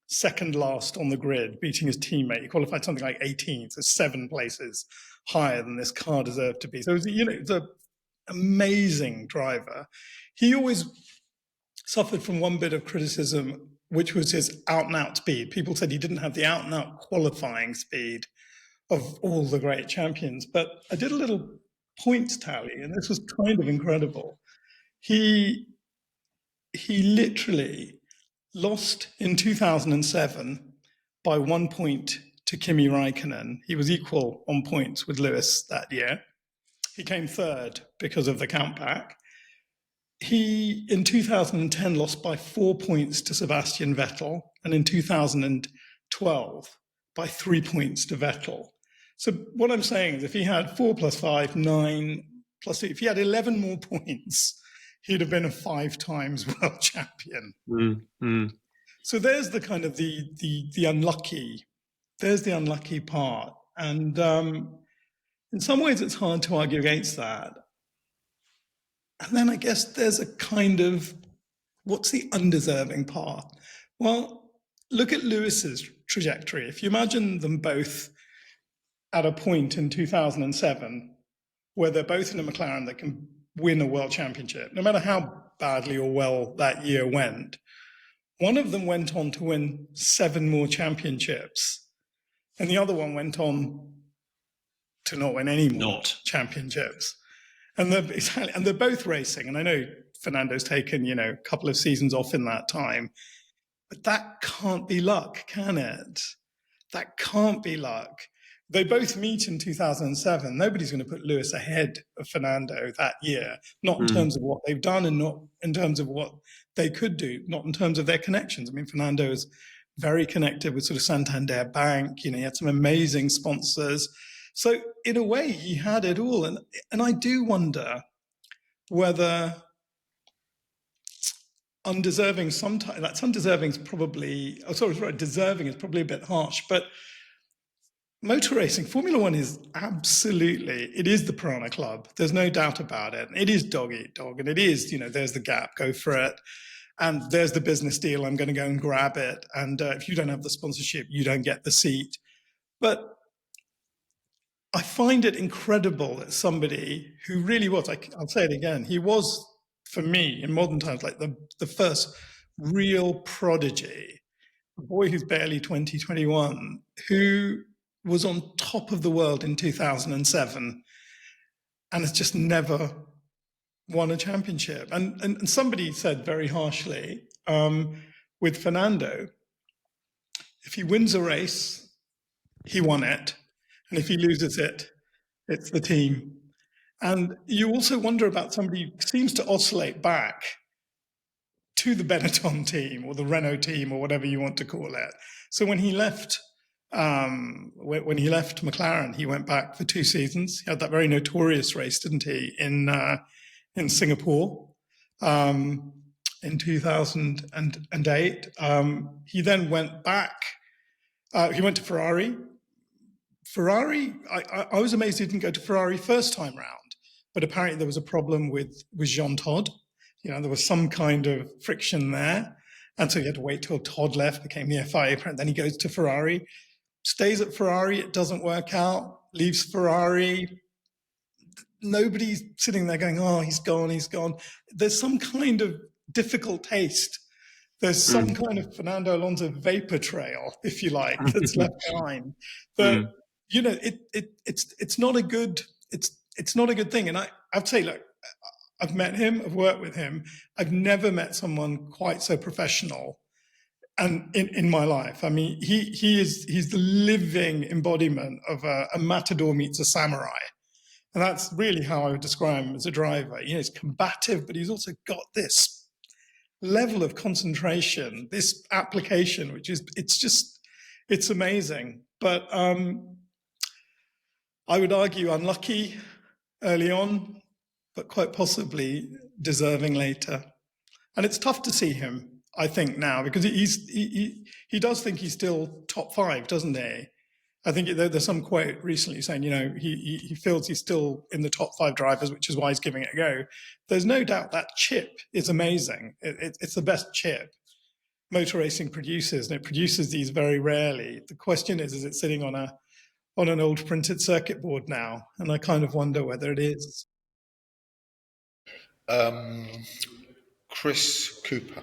second last on the grid, beating his teammate, he qualified something like 18th, so 7 places higher than this car deserved to be. So, it's an amazing driver. He always suffered from one bit of criticism, which was his out-and-out speed. People said he didn't have the out-and-out qualifying speed of all the great champions. But I did a little points tally, and this was kind of incredible. He literally lost in 2007 by 1 point to Kimi Raikkonen. He was equal on points with Lewis that year. He came third because of the countback. He, in 2010, lost by 4 points to Sebastian Vettel, and in 2012, by 3 points to Vettel. So what I'm saying is if he had 4 plus 5, 9 plus 2, if he had 11 more points, he'd have been a 5 times world champion. So there's the kind of the unlucky, there's the unlucky part. And in some ways it's hard to argue against that. And then I guess there's a kind of, what's the undeserving part? Well, look at Lewis's trajectory. If you imagine them both at a point in 2007 where they're both in a McLaren that can win a world championship, no matter how badly or well that year went, one of them went on to win 7 more championships, and the other one went on to not win any more championships. And they're both racing. And I know Fernando's taken, a couple of seasons off in that time, but that can't be luck, can it? That can't be luck. They both meet in 2007. Nobody's going to put Lewis ahead of Fernando that year, not in terms of what they've done and not in terms of what they could do, not in terms of their connections. I mean, Fernando is very connected with sort of Santander Bank. He had some amazing sponsors. So in a way, he had it all. And I do wonder whether undeserving sometimes, that's undeserving is probably, deserving is probably a bit harsh, but motor racing, Formula One is absolutely, it is the Piranha Club. There's no doubt about it. It is dog eat dog, and it is, there's the gap, go for it. and there's the business deal. I'm going to go and grab it. And if you don't have the sponsorship, you don't get the seat. But I find it incredible that somebody who really was, I'll say it again, he was, for me, in modern times, like the first real prodigy, a boy who's barely 20, 21, who was on top of the world in 2007 and has just never won a championship. And somebody said very harshly, with Fernando, if he wins a race, he won it. And if he loses it, it's the team. And you also wonder about somebody who seems to oscillate back to the Benetton team or the Renault team or whatever you want to call it. So when he left McLaren, he went back for 2 seasons. He had that very notorious race, didn't he, in Singapore in 2008. He then went back. He went to Ferrari. I was amazed he didn't go to Ferrari first time round, but apparently there was a problem with Jean Todt. There was some kind of friction there. And so he had to wait till Todd left, became the FIA president. Then he goes to Ferrari, stays at Ferrari. It doesn't work out, leaves Ferrari. Nobody's sitting there going, oh, he's gone, he's gone. There's some kind of difficult taste. There's some kind of Fernando Alonso vapor trail, if you like, that's left behind. But it's not a good thing. And I'd say, look, I've met him, I've worked with him. I've never met someone quite so professional and in my life. I mean, he's the living embodiment of a matador meets a samurai. And that's really how I would describe him as a driver. He's combative, but he's also got this level of concentration, this application, which is, it's amazing. But I would argue unlucky early on, but quite possibly deserving later. And it's tough to see him, I think, now, because he does think he's still top 5, doesn't he? I think there's some quote recently saying, he feels he's still in the top 5 drivers, which is why he's giving it a go. There's no doubt that chip is amazing. It's the best chip motor racing produces, and it produces these very rarely. The question is it sitting on an old printed circuit board now? And I kind of wonder whether it is. Chris Cooper.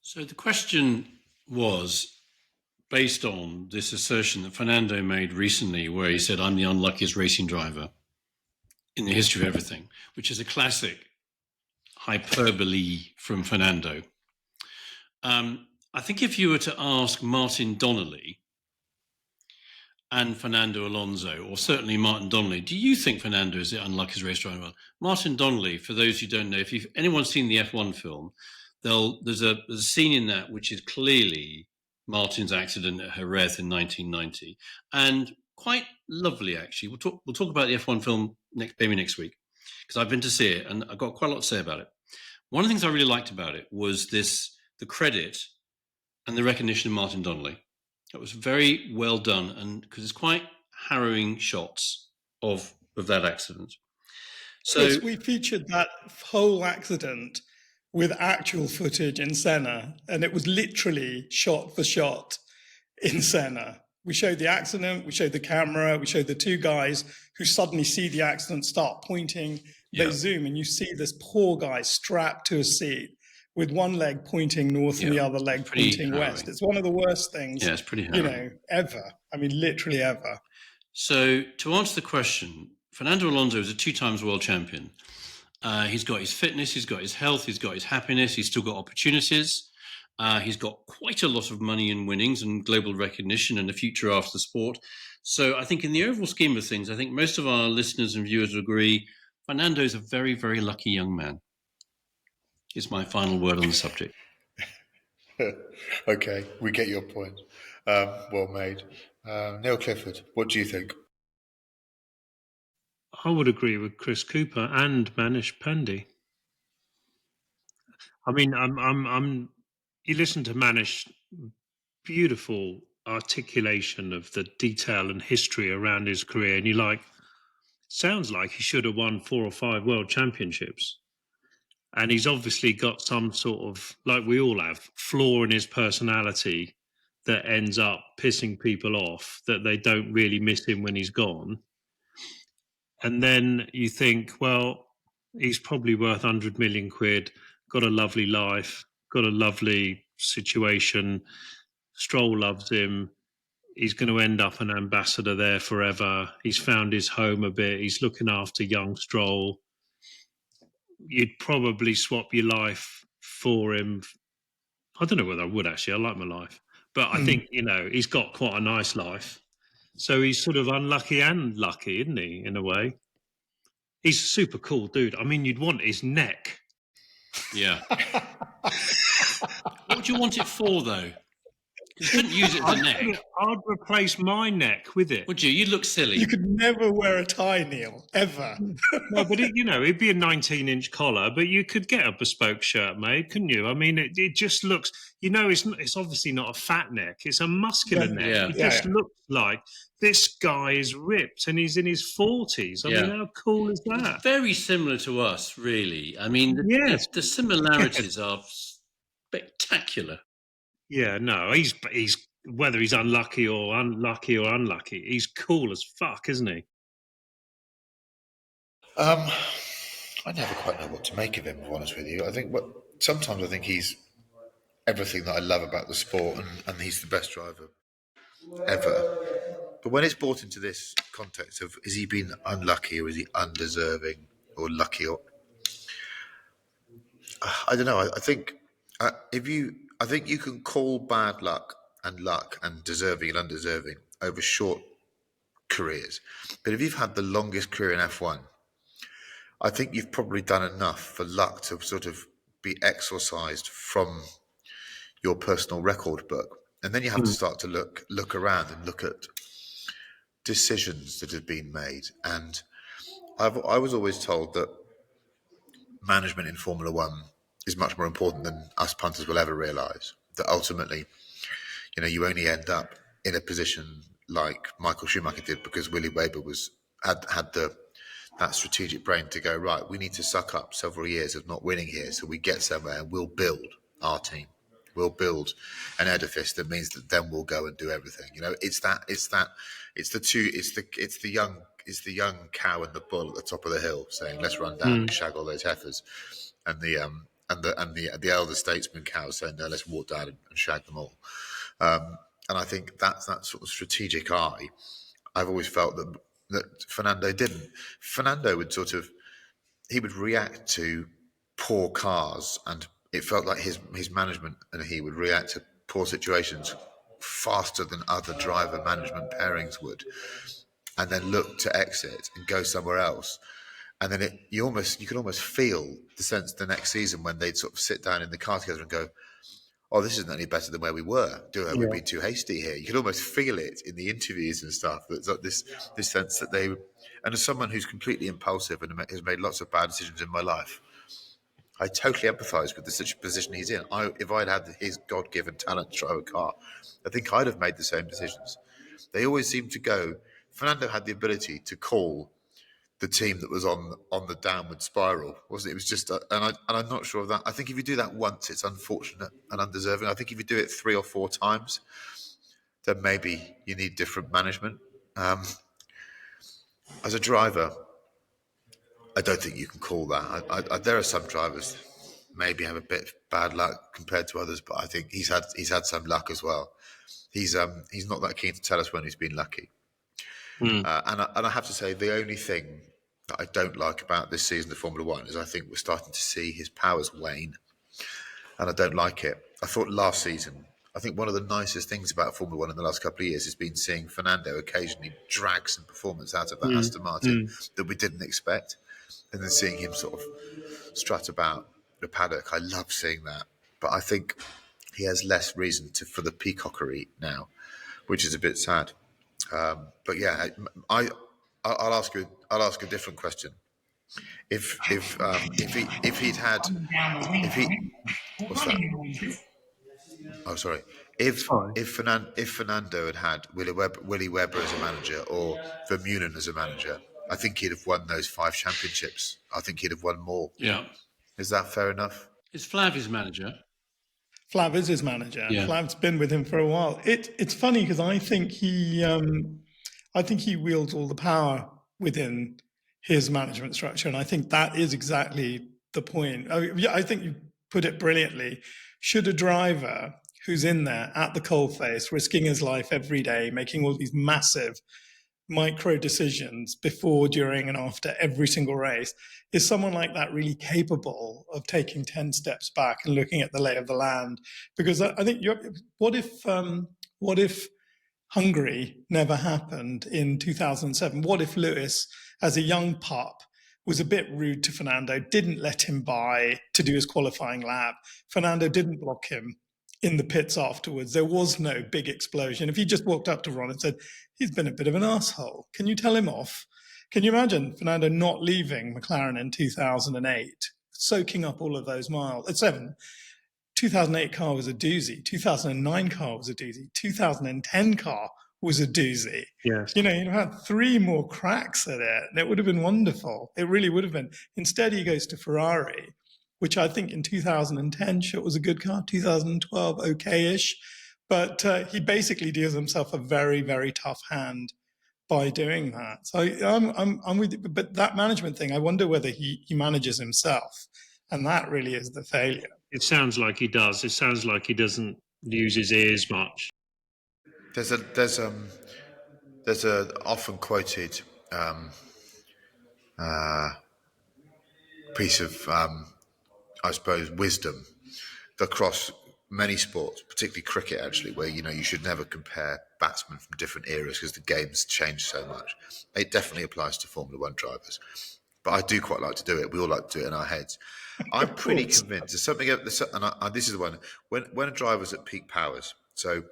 So the question was based on this assertion that Fernando made recently, where he said, I'm the unluckiest racing driver in the history of everything, which is a classic hyperbole from Fernando. I think if you were to ask Martin Donnelly and Fernando Alonso, or certainly Martin Donnelly, do you think Fernando is the unluckiest race driver? Martin Donnelly, for those who don't know, if anyone's seen the F1 film, there's a scene in that which is clearly Martin's accident at Jerez in 1990, and quite lovely, actually. We'll talk about the F1 film maybe next week, because I've been to see it and I've got quite a lot to say about it. One of the things I really liked about it was the credit and the recognition of Martin Donnelly. It was very well done, and because it's quite harrowing shots of that accident. So yes, we featured that whole accident with actual footage in Senna, and it was literally shot for shot in Senna. We showed the accident, we showed the camera, we showed the 2 guys who suddenly see the accident, start pointing, they zoom, and you see this poor guy strapped to a seat with one leg pointing north and the other leg pointing west. It's one of the worst things, it's pretty harrowing. Ever. I mean, literally ever. So to answer the question, Fernando Alonso is a 2 times world champion. He's got his fitness, he's got his health, he's got his happiness, he's still got opportunities. He's got quite a lot of money and winnings and global recognition and a future after the sport. So I think in the overall scheme of things, I think most of our listeners and viewers will agree Fernando is a very, very lucky young man. Is my final word on the subject. Okay, we get your point. Well made. Neil Clifford, what do you think? I would agree with Chris Cooper and Manish Pandey. I mean, you listen to Manish, beautiful articulation of the detail and history around his career, and sounds like he should have won 4 or 5 world championships. And he's obviously got some sort of, like we all have, flaw in his personality that ends up pissing people off, that they don't really miss him when he's gone. And then you think, well, he's probably worth 100 million quid, got a lovely life, got a lovely situation. Stroll loves him. He's going to end up an ambassador there forever. He's found his home a bit. He's looking after young Stroll. You'd probably swap your life for him. I don't know whether I would actually. I like my life. But I think, he's got quite a nice life. So he's sort of unlucky and lucky, isn't he, in a way? He's a super cool dude. I mean, you'd want his neck. Yeah. What would you want it for, though? You couldn't use it as a neck. I'd replace my neck with it. Would you? You'd look silly. You could never wear a tie, Neil, ever. No, but it'd be a 19-inch collar, but you could get a bespoke shirt made, couldn't you? I mean, it just looks, it's obviously not a fat neck. It's a muscular neck. Yeah. It just looks like this guy is ripped and he's in his 40s. I mean, how cool is that? It's very similar to us, really. I mean, the similarities are spectacular. Yeah, no, he's whether he's unlucky, he's cool as fuck, isn't he? I never quite know what to make of him, to be honest with you. Sometimes I think he's everything that I love about the sport, and he's the best driver ever. But when it's brought into this context of is he been unlucky or is he undeserving or lucky, or I don't know. I think you can call bad luck and deserving and undeserving over short careers, but if you've had the longest career in F1, I think you've probably done enough for luck to sort of be exorcised from your personal record book, and then you have to start to look around and look at decisions that have been made. And I was always told that management in Formula One is much more important than us punters will ever realise. That ultimately, you only end up in a position like Michael Schumacher did because Willie Weber had that strategic brain to go, right, we need to suck up several years of not winning here so we get somewhere and we'll build our team. We'll build an edifice that means that then we'll go and do everything. It's the young cow and the bull at the top of the hill saying, let's run down and shag all those heifers. And the elder statesman cow saying, no, let's walk down and shag them all. And I think that's that sort of strategic eye. I've always felt that Fernando didn't. Fernando would react to poor cars, and it felt like his management and he would react to poor situations faster than other driver management pairings would, and then look to exit and go somewhere else. And then you could almost feel the sense the next season when they'd sort of sit down in the car together and go, oh, this isn't any better than where we were. We've been too hasty here. You could almost feel it in the interviews and stuff. There's like this sense that they, and as someone who's completely impulsive and has made lots of bad decisions in my life, I totally empathise with the position he's in. If I'd had his God-given talent to drive a car, I think I'd have made the same decisions. They always seem to go. Fernando had the ability to call the team that was on the downward spiral, wasn't it? It was just, and I'm not sure of that. I think if you do that once, it's unfortunate and undeserving. I think if you do it 3 or 4 times, then maybe you need different management. As a driver, I don't think you can call that. There are some drivers maybe have a bit of bad luck compared to others, but I think he's had some luck as well. He's not that keen to tell us when he's been lucky. And I have to say, the only thing that I don't like about this season of Formula One is I think we're starting to see his powers wane, and I don't like it. I thought last season, I think one of the nicest things about Formula One in the last couple of years has been seeing Fernando occasionally drag some performance out of that Aston Martin that we didn't expect, and then seeing him sort of strut about the paddock. I love seeing that, but I think he has less reason for the peacockery now, which is a bit sad. But yeah, I'll ask you a different question. If he'd had, what's that? Oh, sorry. If Fernando had Willie Webber as a manager or Vermeulen as a manager, I think he'd have won those 5 championships. I think he'd have won more. Yeah. Is that fair enough? Is Flav his manager? Flav is his manager. Yeah. Flav's been with him for a while. It's funny because I think he wields all the power within his management structure, and I think that is exactly the point. I think you put it brilliantly. Should a driver who's in there at the coalface, risking his life every day, making all these massive micro decisions before, during, and after every single race, is someone like that really capable of taking 10 steps back and looking at the lay of the land? Because I think what if Hungary never happened in 2007? What if Lewis, as a young pup, was a bit rude to Fernando, didn't let him by to do his qualifying lap? Fernando didn't block him in the pits afterwards. There was no big explosion. If he just walked up to Ron and said, he's been a bit of an asshole, can you tell him off? Can you imagine Fernando not leaving McLaren in 2008, soaking up all of those miles? At 2008 car was a doozy. 2009 car was a doozy. 2010 car was a doozy. Yes. You had 3 more cracks at it, and it would have been wonderful. It really would have been. Instead, he goes to Ferrari, which I think in 2010 sure was a good car. 2012, okay-ish. But he basically deals himself a very, very tough hand by doing that. So I'm with you. But that management thing, I wonder whether he manages himself. And that really is the failure. It sounds like he does. It sounds like he doesn't use his ears much. There's a often quoted piece of I suppose wisdom across many sports, particularly cricket, actually, where you should never compare batsmen from different eras because the game's changed so much. It definitely applies to Formula One drivers, but I do quite like to do it. We all like to do it in our heads. I'm pretty convinced there's something, and this is the one when a driver's at peak powers. So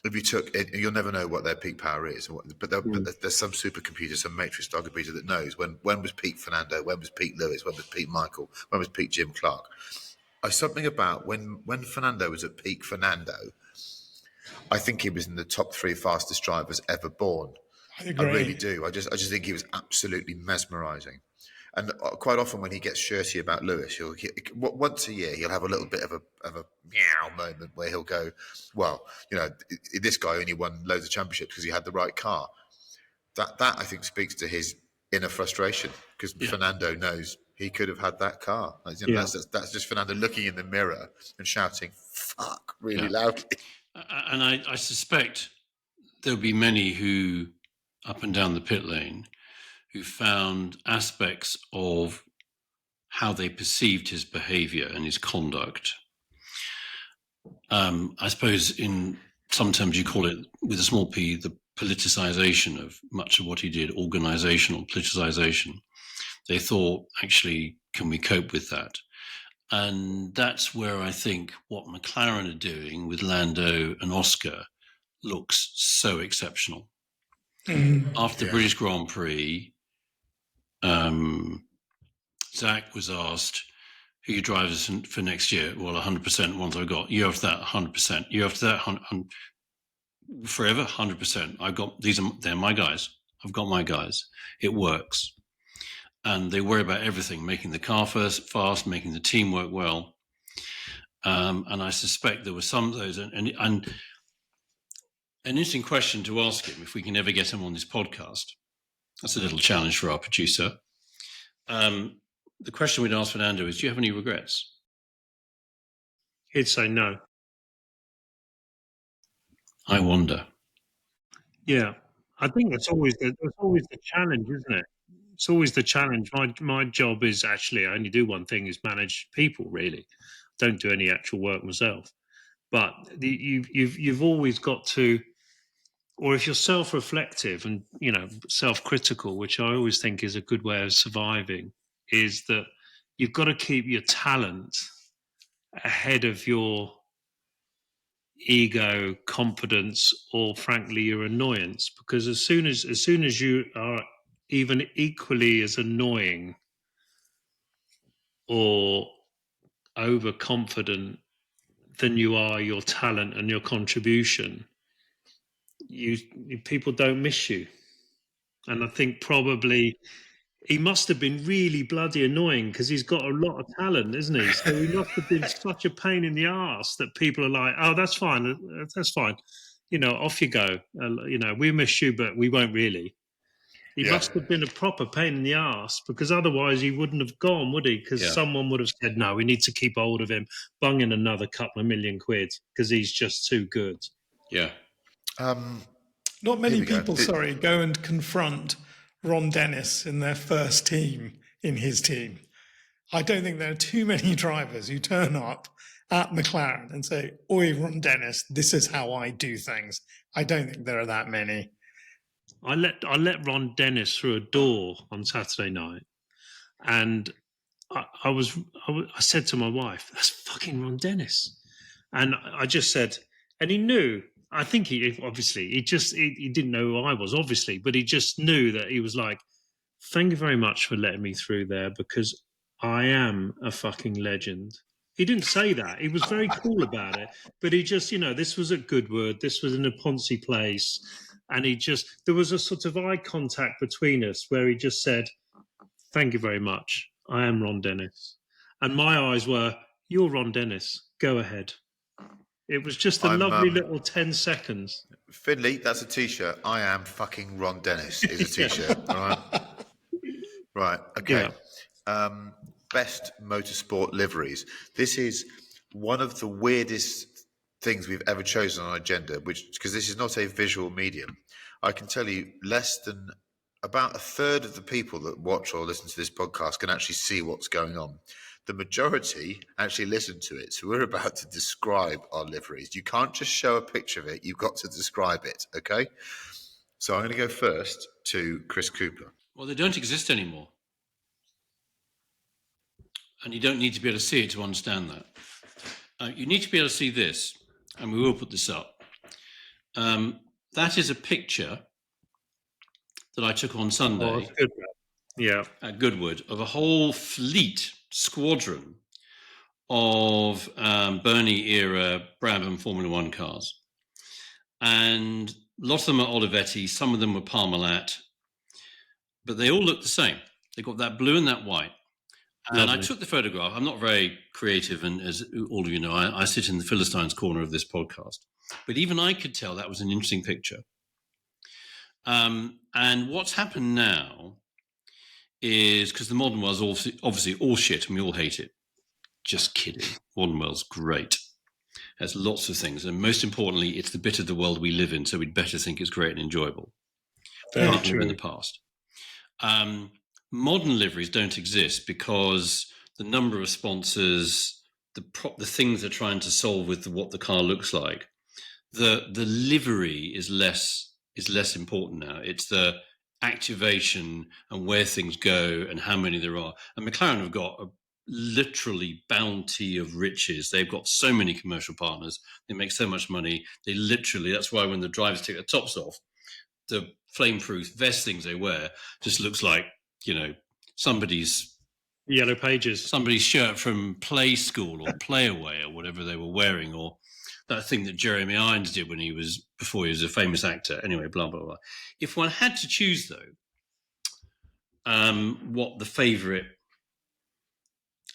if you took it, you'll never know what their peak power is, but there's some supercomputer, some matrix star computer that knows when was peak Fernando, when was peak Lewis, when was peak Michael, when was peak Jim Clark. Something about when Fernando was at peak Fernando, I think he was in the top 3 fastest drivers ever born. I agree. I really do. I just think he was absolutely mesmerising. And quite often when he gets shirty about Lewis, once a year he'll have a little bit of a meow moment where he'll go, well, this guy only won loads of championships because he had the right car. That I think speaks to his inner frustration because Fernando knows he could have had that car. That's just Fernando looking in the mirror and shouting "fuck" really loudly. And I suspect there'll be many who, up and down the pit lane, who found aspects of how they perceived his behaviour and his conduct. I suppose in some terms you call it, with a small p, the politicisation of much of what he did, organisational politicisation. They thought, actually, can we cope with that? And that's where I think what McLaren are doing with Lando and Oscar looks so exceptional. After the British Grand Prix, Zach was asked, who your drivers for next year? Well, 100% ones I've got. You after that, 100%. You after that, forever, 100%. They're my guys. I've got my guys. It works. And they worry about everything, making the car fast, making the team work well. And I suspect there were some of those. And an interesting question to ask him, if we can ever get him on this podcast. That's a little challenge for our producer. The question we'd ask Fernando is, do you have any regrets? He'd say no. I wonder. Yeah, I think that's always the challenge, isn't it? It's always the challenge. My job is actually, I only do one thing, is manage people. Really, don't do any actual work myself. But you've always got to, or if you're self-reflective and self-critical, which I always think is a good way of surviving, is that you've got to keep your talent ahead of your ego, confidence, or frankly your annoyance, because as soon as you are even equally as annoying or overconfident than you are your talent and your contribution, people don't miss you. And I think probably he must have been really bloody annoying because he's got a lot of talent, isn't he? So he must have been such a pain in the arse that people are like, oh, that's fine. That's fine. Off you go. We miss you, but we won't really. He must have been a proper pain in the arse because otherwise he wouldn't have gone, would he? Because someone would have said, no, we need to keep hold of him, bung in another couple of million quid because he's just too good. Yeah. Not many people, go and confront Ron Dennis in their first team in his team. I don't think there are too many drivers who turn up at McLaren and say, oi, Ron Dennis, this is how I do things. I don't think there are that many. I let Ron Dennis through a door on Saturday night, and I said to my wife, "That's fucking Ron Dennis," and I just said, and he knew. I think he didn't know who I was, obviously, but he just knew that he was like, "Thank you very much for letting me through there because I am a fucking legend." He didn't say that. He was very cool about it, but he just, this was at Goodwood, this was in a Ponzi place. And there was a sort of eye contact between us where he just said, thank you very much. I am Ron Dennis. And my eyes were, you're Ron Dennis. Go ahead. It was just a lovely little 10 seconds. Finley, that's a T-shirt. I am fucking Ron Dennis is a T-shirt. All right. Right. Okay. Yeah. Best motorsport liveries. This is one of the weirdest things we've ever chosen on our agenda, because this is not a visual medium. I can tell you less than about a third of the people that watch or listen to this podcast can actually see what's going on. The majority actually listen to it. So we're about to describe our liveries. You can't just show a picture of it. You've got to describe it. Okay. So I'm going to go first to Chris Cooper. Well, they don't exist anymore. And you don't need to be able to see it to understand that. You need to be able to see this, and we will put this up. That is a picture that I took on Sunday at Goodwood of a whole squadron of Bernie-era Brabham Formula One cars. And a lot of them are Olivetti, some of them were Parmalat, but they all look the same. They've got that blue and that white. And I took the photograph. I'm not very creative, and as all of you know, I sit in the Philistines corner of this podcast. But even I could tell that was an interesting picture. And what's happened now is, because the modern world's obviously all shit and we all hate it. Just kidding. Modern world's great. It has lots of things. And most importantly, it's the bit of the world we live in, so we'd better think it's great and enjoyable. Very true. In the past. Modern liveries don't exist because the number of sponsors, the things they're trying to solve with what the car looks like, the livery is less important now. It's the activation and where things go and how many there are. And McLaren have got a literally bounty of riches. They've got so many commercial partners. They make so much money. That's why when the drivers take their tops off, the flame-proof vest things they wear just looks like, somebody's Yellow Pages, somebody's shirt from Play School or Play Away or whatever they were wearing, or that thing that Jeremy Irons did before he was a famous actor. Anyway, blah, blah, blah. If one had to choose, though, what the favourite,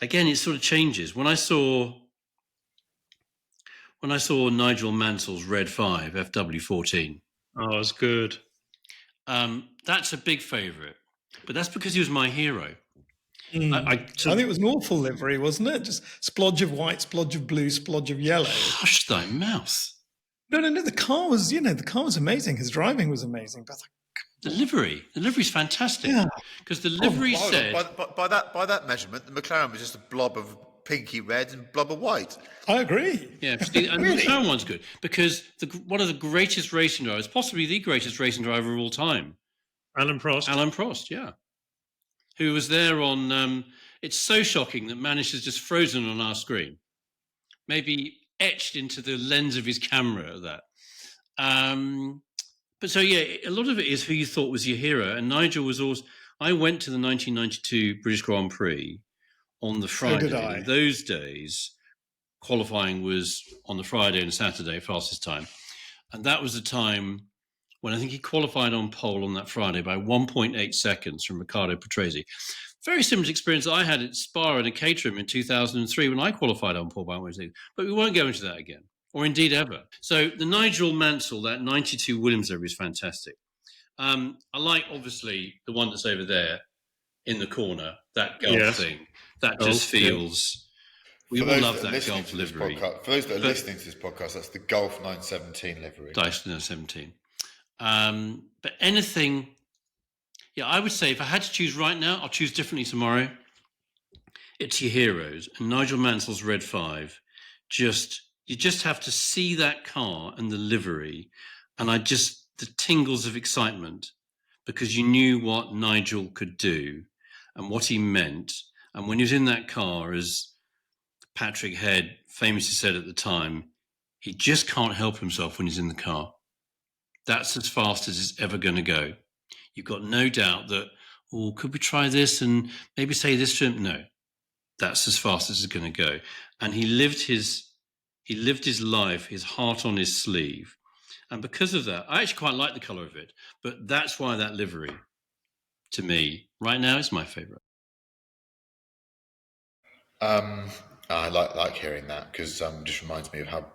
again, it sort of changes. When I saw Nigel Mansell's Red 5 FW14. Oh, it's good. That's a big favourite, but that's because he was my hero. I think it was an awful livery, wasn't it? Just splodge of white, splodge of blue, splodge of yellow. Hush thy mouth. No. The car was, amazing. His driving was amazing. But the livery's fantastic. Yeah. Because the livery said... By that measurement, the McLaren was just a blob of pinky red and blob of white. I agree. Yeah, and really? The McLaren one's good because one of the greatest racing drivers, possibly the greatest racing driver of all time, Alan Prost, yeah, who was there on... it's so shocking that Manish is just frozen on our screen. Maybe etched into the lens of his camera, that. But so, yeah, a lot of it is who you thought was your hero. And Nigel was also... I went to the 1992 British Grand Prix on the Friday. So did I. In those days, qualifying was on the Friday and Saturday, fastest time. And that was the time when I think he qualified on pole on that Friday by 1.8 seconds from Riccardo Patrese. Very similar experience I had at Spa and at Caterham in 2003 when I qualified on pole by 1.8 seconds. But we won't go into that again, or indeed ever. So the Nigel Mansell, that 92 Williams livery is fantastic. I like, obviously, the one that's over there in the corner, that Gulf thing. That just feels... We all love that Gulf livery. For those that are listening to this podcast, that's the Gulf 917 livery. Dice 917. But anything... Yeah, I would say if I had to choose right now, I'll choose differently tomorrow. It's your heroes. And Nigel Mansell's Red 5. You just have to see that car and the livery. And the tingles of excitement, because you knew what Nigel could do and what he meant. And when he was in that car, as Patrick Head famously said at the time, he just can't help himself when he's in the car. That's as fast as it's ever going to go. You've got no doubt that, could we try this and maybe say this to him? No, that's as fast as it's going to go. And he lived his life, his heart on his sleeve. And because of that, I actually quite like the colour of it. But that's why that livery, to me, right now, is my favourite. I like hearing that, because it just reminds me of how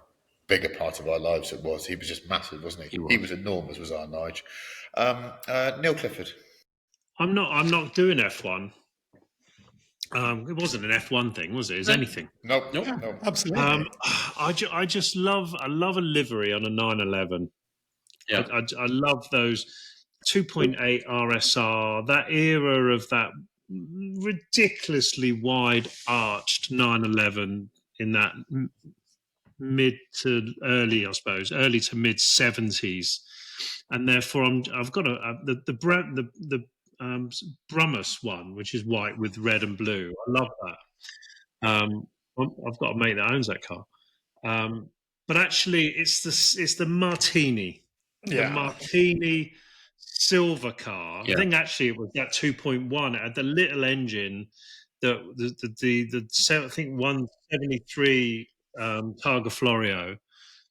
big a part of our lives it was. He was just massive, wasn't he? He was enormous, was our Nige. Neil Clifford. I'm not doing F1. It wasn't an F1 thing, was it? Is anything? Nope. Absolutely. I just love a livery on a 911. Yeah. I love those 2.8 RSR, that era of that ridiculously wide arched 911 in that early to mid 70s, and therefore I've got the Brummus one, which is white with red and blue. I love that. I've got a mate that owns that car, but actually it's the Martini, the Martini silver car. I think actually it was that 2.1. It had the little engine, the I think 173 Targa Florio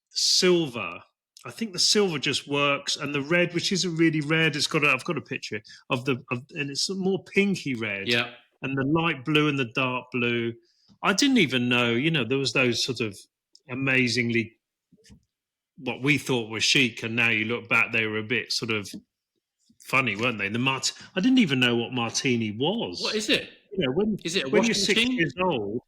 silver. I think the silver just works, and the red, which isn't really red, I've got a picture and it's a more pinky red. Yeah. And the light blue and the dark blue. I didn't even know, there was those sort of amazingly, what we thought were chic, and now you look back, they were a bit sort of funny, weren't they? I didn't even know what Martini was. What is it? Is it a when washing you're 6 machine? years old,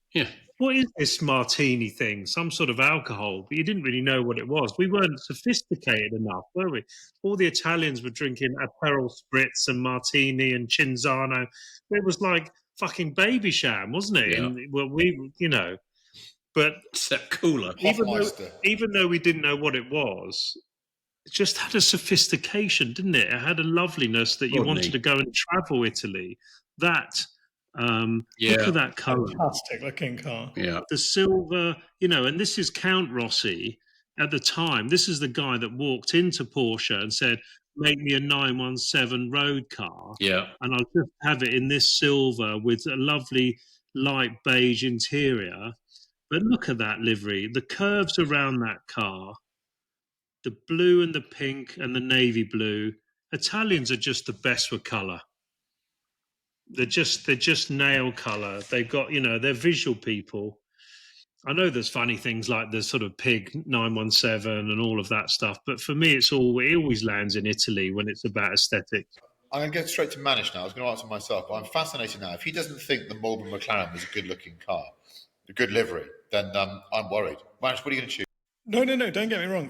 what is this Martini thing? Some sort of alcohol, but you didn't really know what it was. We weren't sophisticated enough, were we? All the Italians were drinking Aperol Spritz and Martini and Cinzano. It was like fucking Baby Sham, wasn't it? Yeah. But except cooler. Even though we didn't know what it was, it just had a sophistication, didn't it? It had a loveliness that you wanted to go and travel Italy. Look at that colour. Fantastic looking car. Yeah. The silver, and this is Count Rossi at the time. This is the guy that walked into Porsche and said, make me a 917 road car. Yeah. And I'll just have it in this silver with a lovely light beige interior. But look at that livery. The curves around that car, the blue and the pink and the navy blue. Italians are just the best with colour. They're just nail colour. They've got, they're visual people. I know there's funny things like the sort of pig 917 and all of that stuff, but for me, it always lands in Italy when it's about aesthetics. I'm going to go straight to Manish now. I was going to answer myself, but I'm fascinated now. If he doesn't think the Marlboro McLaren was a good-looking car, a good livery, then I'm worried. Manish, what are you going to choose? No, don't get me wrong.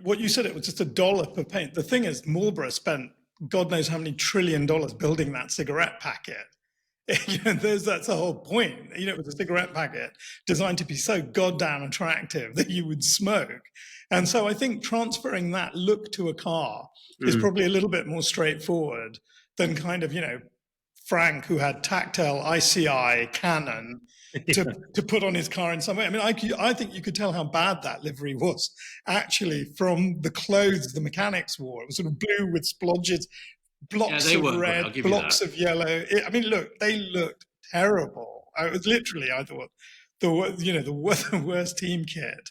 What you said, it was just a dollop of paint. The thing is, Marlboro spent God knows how many $1 trillion building that cigarette packet. That's the whole point. It was a cigarette packet designed to be so goddamn attractive that you would smoke. And so I think transferring that look to a car is probably a little bit more straightforward than kind of, Frank, who had tactile ICI Canon to put on his car in some way. I mean, I think you could tell how bad that livery was actually from the clothes the mechanics wore. It was sort of blue with splodges, blocks of red, blocks of yellow. Look, they looked terrible. It was literally, I thought, the worst team kit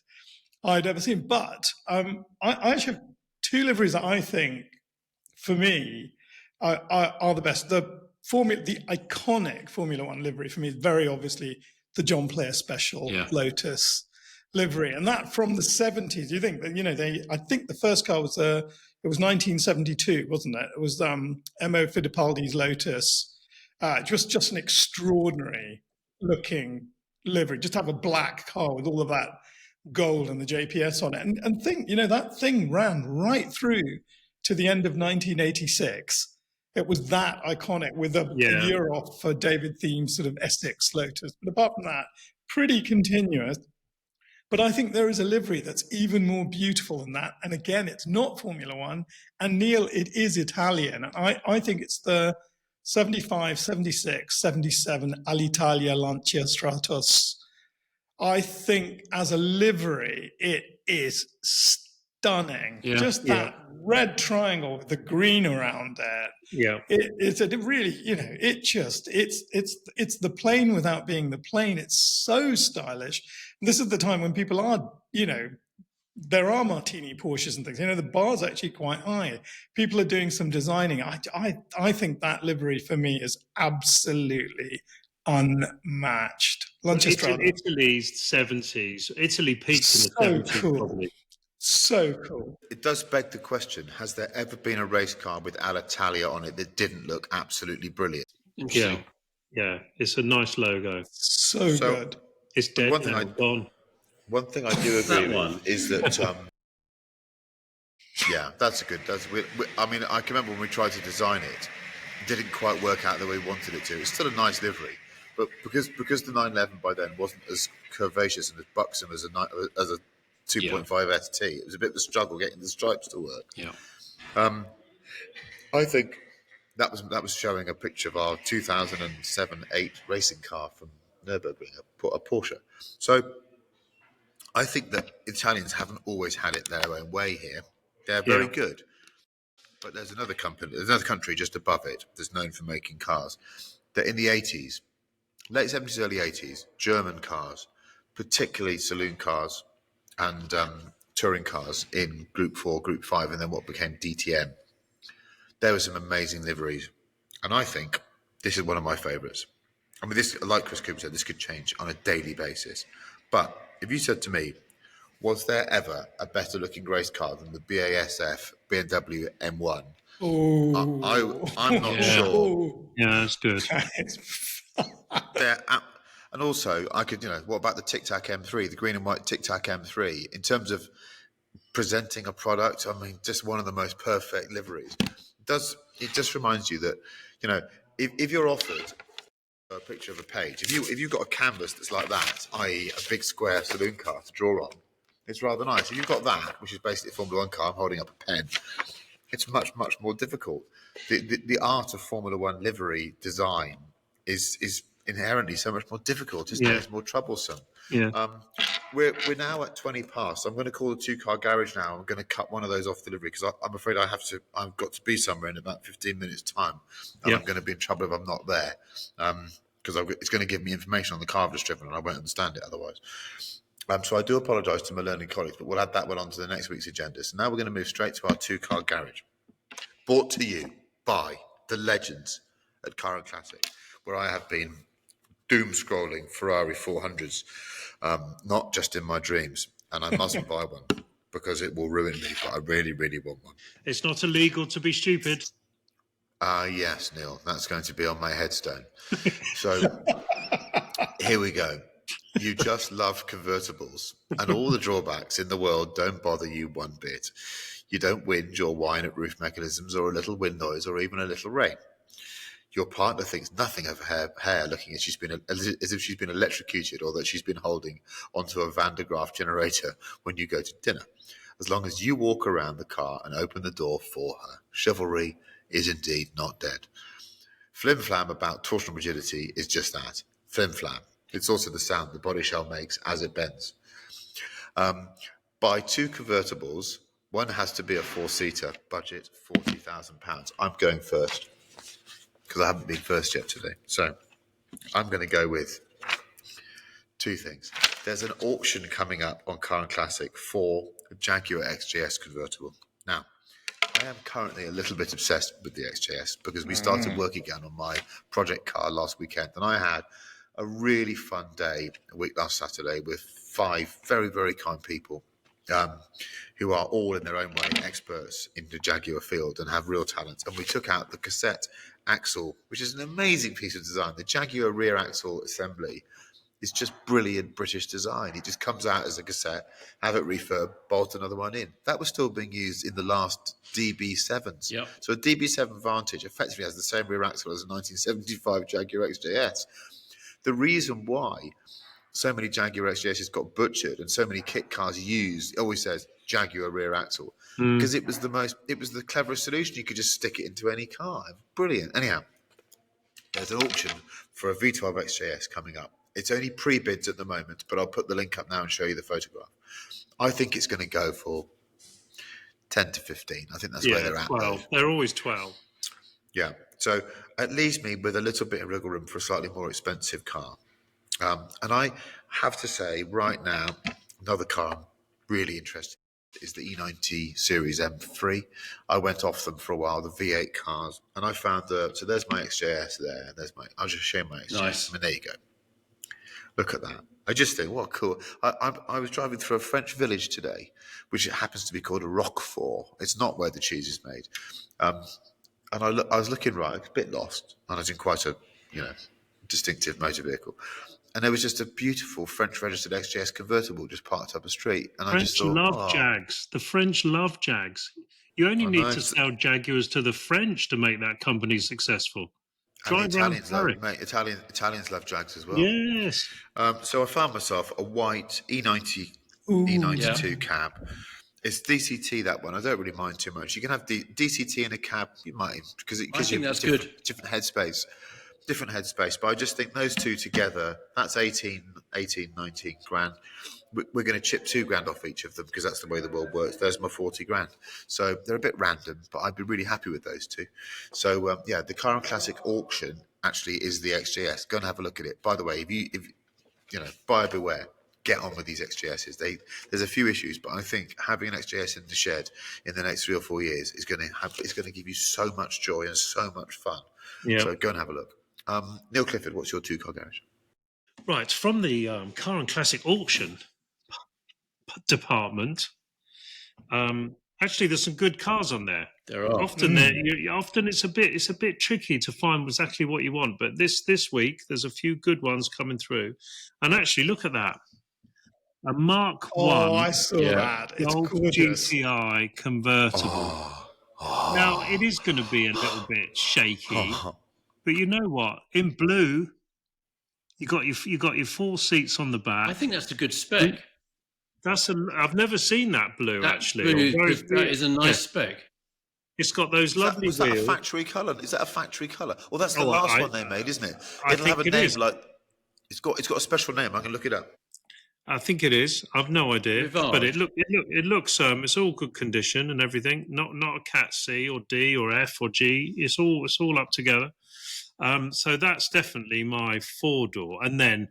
I'd ever seen. But I actually have two liveries that I think, for me, are the best. The iconic Formula One livery for me is very obviously the John Player Special Lotus livery, and that from the 70s. You think that I think the first car was it was 1972, wasn't it? It was Emo Fittipaldi's Lotus. Just an extraordinary looking livery. Just have a black car with all of that gold and the JPS on it, and think that thing ran right through to the end of 1986. It was that iconic, with a year off for David Thiem's sort of Essex Lotus. But apart from that, pretty continuous. But I think there is a livery that's even more beautiful than that. And again, it's not Formula One. And Neil, it is Italian. I think it's the 75, 76, 77 Alitalia Lancia Stratos. I think as a livery, it is stunning. Just that red triangle with the green around it. Yeah, it's the plane without being the plane. It's so stylish. And this is the time when people are, there are martini Porsches and things. The bar's actually quite high. People are doing some designing. I think that livery for me is absolutely unmatched. Italy's 70s. Italy peaked in the 70s. Cool. Probably. So cool. It does beg the question, has there ever been a race car with Alitalia on it that didn't look absolutely brilliant? Yeah, it's a nice logo. So good. It's dead now, gone. One thing I do agree with is that, that's a good. I can remember when we tried to design it, it didn't quite work out the way we wanted it to. It's still a nice livery, but because the 911 by then wasn't as curvaceous and as buxom as a 2.5 ST, it was a bit of a struggle getting the stripes to work. Yeah. I think that was showing a picture of our 2007-8 racing car from Nürburgring, a Porsche. So I think that Italians haven't always had it their own way here. They're very good. But there's another country just above it that's known for making cars that in the 80s, late 70s, early 80s, German cars, particularly saloon cars and touring cars in Group 4, Group 5, and then what became DTM. There were some amazing liveries. And I think this is one of my favourites. I mean, this, like Chris Cooper said, this could change on a daily basis. But if you said to me, was there ever a better looking race car than the BASF BMW M1? I'm not sure. Yeah, that's good. And also, I could, what about the Tic Tac M3, the green and white Tic Tac M3? In terms of presenting a product, I mean, just one of the most perfect liveries. It just reminds you that, if you're offered a picture of a page, if you've got a canvas that's like that, i.e. a big square saloon car to draw on, it's rather nice. If you've got that, which is basically a Formula One car, I'm holding up a pen, it's much, much more difficult. The art of Formula One livery design is inherently so much more difficult, isn't it? It's more troublesome. Yeah. We're now at 20 past. I'm going to call the two-car garage now. I'm going to cut one of those off delivery because I'm afraid I've got to be somewhere in about 15 minutes' time. And I'm going to be in trouble if I'm not there because it's going to give me information on the car I've just driven and I won't understand it otherwise. So I do apologise to my learning colleagues, but we'll add that one onto the next week's agenda. So now we're going to move straight to our two-car garage. Brought to you by the legends at Car and Classic, where I have been doom-scrolling Ferrari 400s, not just in my dreams. And I mustn't buy one because it will ruin me, but I really, really want one. It's not illegal to be stupid. Yes, Neil, that's going to be on my headstone. So here we go. You just love convertibles, and all the drawbacks in the world don't bother you one bit. You don't whinge or whine at roof mechanisms or a little wind noise or even a little rain. Your partner thinks nothing of her hair looking as if she's been electrocuted or that she's been holding onto a Van de Graaff generator when you go to dinner. As long as you walk around the car and open the door for her, chivalry is indeed not dead. Flim-flam about torsional rigidity is just that, flim-flam. It's also the sound the body shell makes as it bends. Buy two convertibles. One has to be a four-seater, budget £40,000. I'm going first because I haven't been first yet today. So I'm going to go with two things. There's an auction coming up on Car and Classic for a Jaguar XJS convertible. Now, I am currently a little bit obsessed with the XJS because we started work again on my project car last weekend, and I had a really fun day a week last Saturday with 5 very, very kind people who are all in their own way experts in the Jaguar field and have real talent. And we took out the cassette axle, which is an amazing piece of design. The Jaguar rear axle assembly is just brilliant British design. It just comes out as a cassette, have it refurb, bolt another one in. That was still being used in the last DB7s. Yep. So a DB7 Vantage effectively has the same rear axle as a 1975 Jaguar XJS. The reason why so many Jaguar XJSs got butchered and so many kit cars used, it always says Jaguar rear axle, because it was the cleverest solution. You could just stick it into any car. Brilliant. Anyhow, there's an auction for a V12 XJS coming up. It's only pre-bids at the moment, but I'll put the link up now and show you the photograph. I think it's going to go for 10 to 15. I think that's where they're at. 12. They're always 12. Yeah. So it leaves me with a little bit of wriggle room for a slightly more expensive car. And I have to say right now, another car I'm really interested in is the E90 Series M3. I went off them for a while, the V8 cars, and I found so there's my XJS there. I'll just show you my XJS. Nice. I mean, there you go. Look at that. I just think, what cool. I was driving through a French village today, which happens to be called a Roquefort. It's not where the cheese is made. And I was looking right, a bit lost, and I was in quite a, distinctive motor vehicle. And there was just a beautiful French registered XJS convertible just parked up a street. And I just thought, love Jags. The French love Jags. You only need to sell Jaguars to the French to make that company successful. And Italians love Jags as well. Yes. So I found myself a white E92 cab. It's DCT, that one. I don't really mind too much. You can have DCT in a cab. You might, because it gives you different headspace. But I just think those two together, that's 19 grand. We're going to chip 2 grand off each of them because that's the way the world works. There's my 40 grand. So they're a bit random, but I'd be really happy with those two. So the Car and Classic auction actually is the XJS. Go and have a look at it. By the way, if buyer beware. Get on with these XJSs. There's a few issues, but I think having an XJS in the shed in the next 3 or 4 years is going to give you so much joy and so much fun. Yeah. So go and have a look. Neil Clifford, what's your 2-car garage? Right, from the Car and Classic auction department. Actually, there's some good cars on there. There are. Often it's a bit tricky to find exactly what you want, but this week there's a few good ones coming through. And actually, look at that. A Mark 1 I saw that. It's gorgeous. GTI convertible. Now, it is going to be a little bit shaky, but you know what? In blue, you got your 4 seats on the back. I think that's a good spec. I've never seen that blue, actually. That is a nice spec. It's got those lovely wheels. Is that a factory colour? Is that a factory colour? Well, that's the last one they made, isn't it? It'll have a name like it's got a special name. I can look it up. I think it is. I've no idea, Rivage. but it looks it's all good condition and everything. Not a Cat C or D or F or G. It's all up together. So that's definitely my 4-door. And then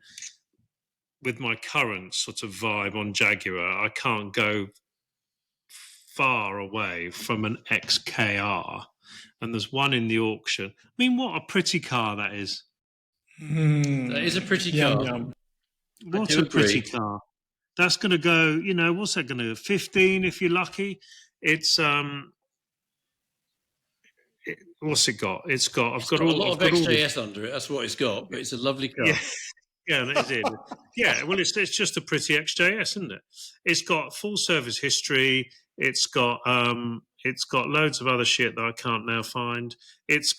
with my current sort of vibe on Jaguar, I can't go far away from an XKR. And there's one in the auction. I mean, what a pretty car that is. That is a pretty car. Yum. What a pretty car. That's going to go, what's that going to go? 15 if you're lucky. It's what's it got? I've got a lot of XJS under it. That's what it's got, but it's a lovely car. Yeah, it is. Yeah, well, it's just a pretty XJS, isn't it? It's got full service history. It's got loads of other shit that I can't now find. It's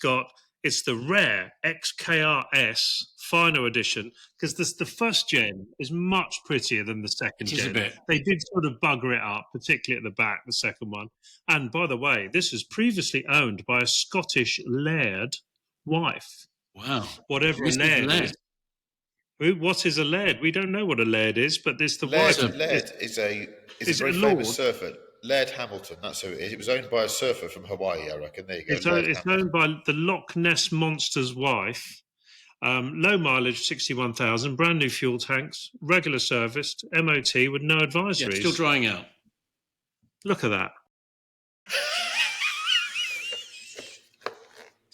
the rare XKRS final edition because the first gen is much prettier than the second gen. A bit. They did sort of bugger it up, particularly at the back, the second one. And by the way, this was previously owned by a Scottish laird wife. Wow. Whatever a laird is. What is a laird? We don't know what a laird is, but it's the wife. Laird is a very famous surfer. Laird Hamilton, that's who it is. It was owned by a surfer from Hawaii, I reckon. There you go. It's owned by the Loch Ness Monster's wife. Low mileage, 61,000, brand new fuel tanks, regular serviced, MOT with no advisories. Yeah, still drying out. Look at that.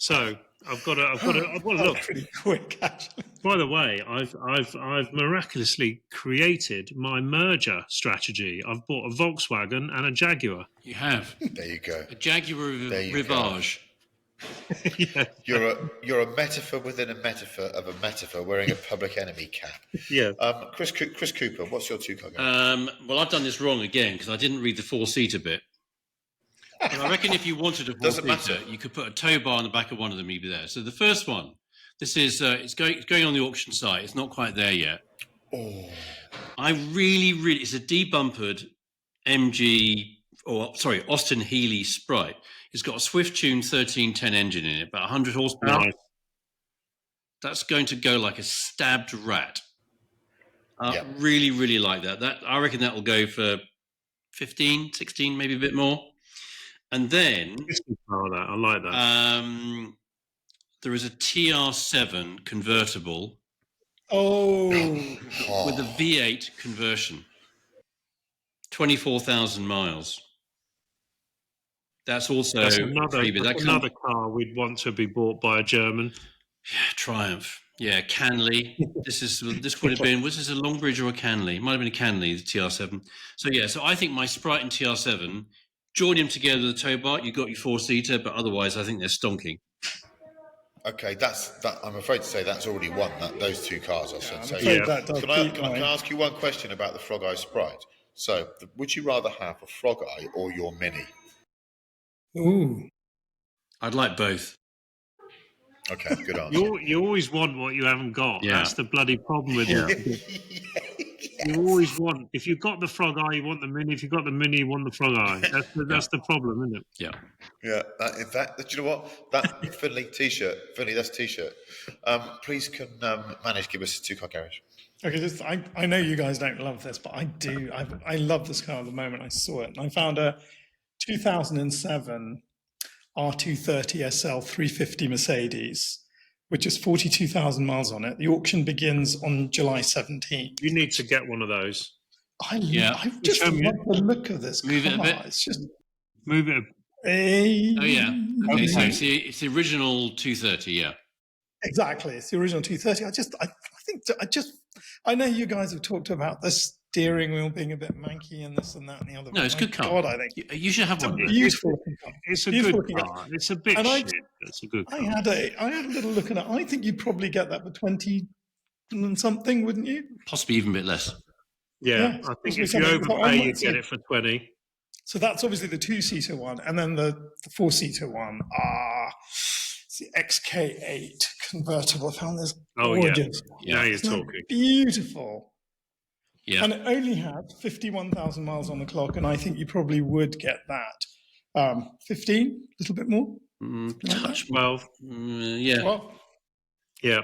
So I've got to That's look. pretty quick, actually. By the way, I've miraculously created my merger strategy. I've bought a Volkswagen and a Jaguar. You have There you go. a Jaguar There you Rivage. Yeah, You're a metaphor within a metaphor of a metaphor wearing a Public Enemy cap. yeah. Chris Cooper, what's your two-car garage? Well, I've done this wrong again because I didn't read the four-seater bit. But I reckon if you wanted a Doesn't four-seater, matter. you could put a tow bar on the back of one of them. You'd be there. So the first one, this is it's going on the auction site. It's not quite there yet. Oh, I really, it's a debumpered Austin Healey Sprite. It's got a Swift Tune 1310 engine in it, about 100 horsepower. Nice. That's going to go like a stabbed rat. Yeah. Really, really like that. I reckon that will go for 15, 16, maybe a bit more. And then I like that. there is a TR7 convertible Oh, with a V8 conversion. 24,000 miles. That's also That's another car we'd want to be bought by a German. Yeah, Triumph. Yeah, Canley. This would have been. Was this a Longbridge or a Canley? It might have been a Canley, the TR7. So yeah, so I think my Sprite and TR7, join them together with a tow bar, you got your four-seater, but otherwise I think they're stonking. okay. That. I'm afraid to say that's already won. Those two cars, I should say. Yeah. that does Can I beat mine. ask you one question about the Frog Eye Sprite? So, would you rather have a Frog Eye or your Mini? Ooh. I'd like both. Okay, good answer. You always want what you haven't got. Yeah. That's the bloody problem with it. You always want. If you've got the Frog Eye, you want the Mini. If you've got the Mini, you want the Frog Eye. That's the problem, isn't it? Yeah. Yeah, in fact, do you know what? That Finley T-shirt, that's a T-shirt. Please can Manish give us a two-car garage? Okay, I know you guys don't love this, but I do. I love this car the moment I saw it. And I found a 2007 R230 SL 350 Mercedes, which is 42,000 miles on it. The auction begins on July 17th. You need to get one of those. I just Show me love the look of this Move car. it a bit. It's just. Move it. Oh yeah. Okay, so Okay. it's the original 230. Yeah. Exactly, it's the original 230. I know you guys have talked about the steering wheel being a bit manky and this and that and the other. No, it's a good car. God, I think You should have it's a one. beautiful looking car. It's a Beautiful good looking car. It's a bit And shit. It's a good car. I had a little look at it. I think you'd probably get that for 20 and something, wouldn't you? Possibly even a bit less. Yeah, Yeah, I think possibly if you something. So I overpay, might you say- get it for 20. So that's obviously the two-seater one, and then the four-seater one. It's the XK8 convertible. I found this Oh, yeah. gorgeous. Now you're Isn't that talking. beautiful. Yeah. And it only had 51,000 miles on the clock, and I think you probably would get that. 15, a little bit more. Touch. 12. Yeah. Well, Yeah.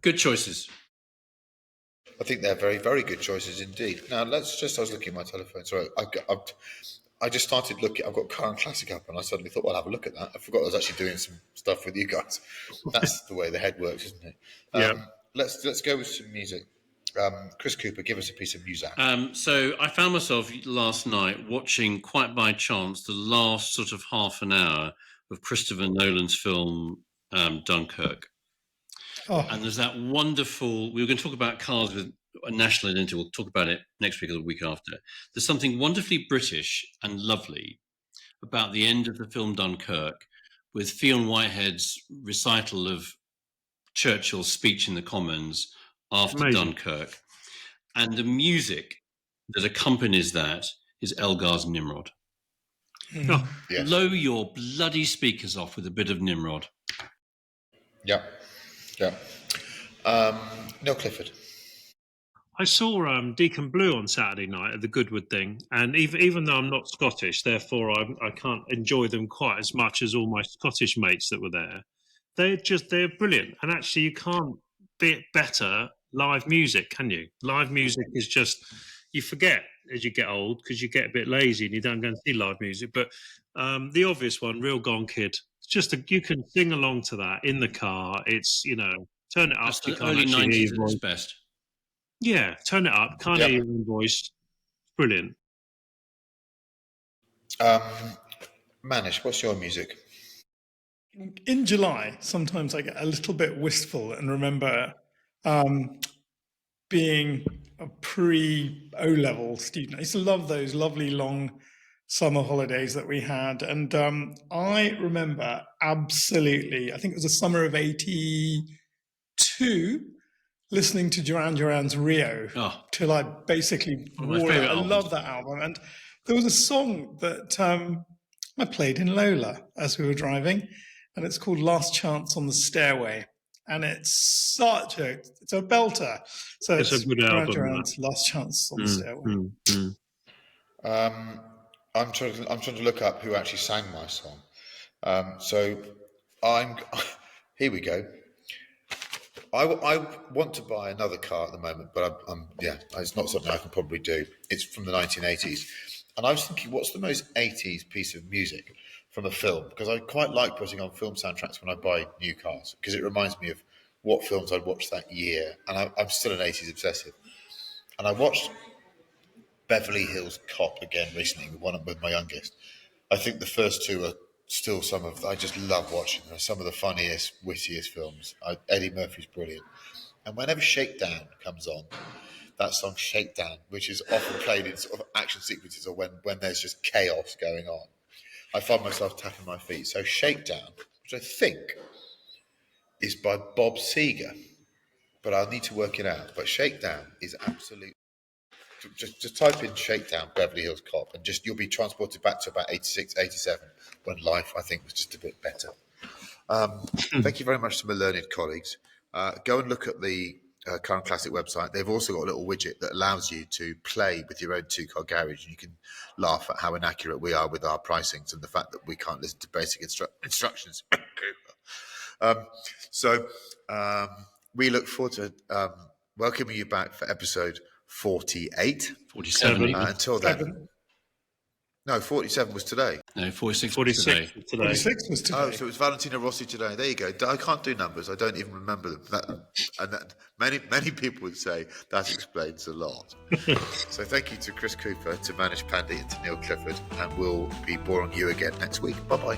Good choices. I think they're very, very good choices indeed. Now, I was looking at my telephone. Sorry, I just started looking. I've got Current Classic up, and I suddenly thought, well, I'll have a look at that. I forgot I was actually doing some stuff with you guys. That's the way the head works, isn't it? Yeah. Let's go with some music. Chris Cooper, give us a piece of music. So I found myself last night watching, quite by chance, the last sort of half an hour of Christopher Nolan's film Dunkirk. oh, And there's that wonderful. We were going to talk about cars with a national identity. We'll talk about it next week or the week after. There's something wonderfully British and lovely about the end of the film Dunkirk, with Fionn Whitehead's recital of Churchill's speech in the Commons after Amazing. Dunkirk, and the music that accompanies that is Elgar's Nimrod. Oh, Yes. Blow your bloody speakers off with a bit of Nimrod. Yeah. Neil Clifford. I saw Deacon Blue on Saturday night at the Goodwood thing, and even though I'm not Scottish, therefore I can't enjoy them quite as much as all my Scottish mates that were there. They're brilliant, and actually you can't be better live music, can you? Live music is just, you forget as you get old because you get a bit lazy and you don't go and see live music. But the obvious one, Real Gone Kid, you can sing along to that in the car. It's turn it up. That's You the can't early actually hear 90s your at its voice. best. Yeah, turn it up. Can't Yep. hear your own voice. Brilliant. Manish, what's your music? in July, sometimes I get a little bit wistful and remember being a pre-O-level student. I used to love those lovely long summer holidays that we had. And I remember absolutely, I think it was the summer of 82, listening to Duran Duran's Rio till I basically One of my wore it. favourite I albums. love that album. And there was a song that I played in Lola as we were driving, and it's called Last Chance on the Stairway. And it's a belter. So It's a good Duran album, Duran's Last Chance on the Stairway. I'm trying to look up who actually sang my song. Here we go. I want to buy another car at the moment, but it's not something I can probably do. It's from the 1980s, and I was thinking, what's the most 80s piece of music from a film? Because I quite like putting on film soundtracks when I buy new cars, because it reminds me of what films I'd watched that year, and I'm still an 80s obsessive. And I watched Beverly Hills Cop again recently with my youngest. I think the first two are still I just love watching them. Some of the funniest, wittiest films. Eddie Murphy's brilliant. And whenever Shakedown comes on, that song Shakedown, which is often played in sort of action sequences or when there's just chaos going on, I find myself tapping my feet. So Shakedown, which I think is by Bob Seger, but I'll need to work it out. But Shakedown is absolute. Just type in Shakedown Beverly Hills Cop and you'll be transported back to about 86, 87 when life, I think, was just a bit better. Thank you very much to my learned colleagues. Go and look at the Car and Classic website. They've also got a little widget that allows you to play with your own two-car garage, and you can laugh at how inaccurate we are with our pricings and the fact that we can't listen to basic instructions. We look forward to welcoming you back for episode 48. 47. Until then. No, 47 was today. No, 46 46 today. 46 was today. Oh, so it was Valentino Rossi today. There you go. I can't do numbers. I don't even remember them. Many people would say that explains a lot. So thank you to Chris Cooper, to Manish Pandey, and to Neil Clifford. And we'll be boring you again next week. Bye-bye.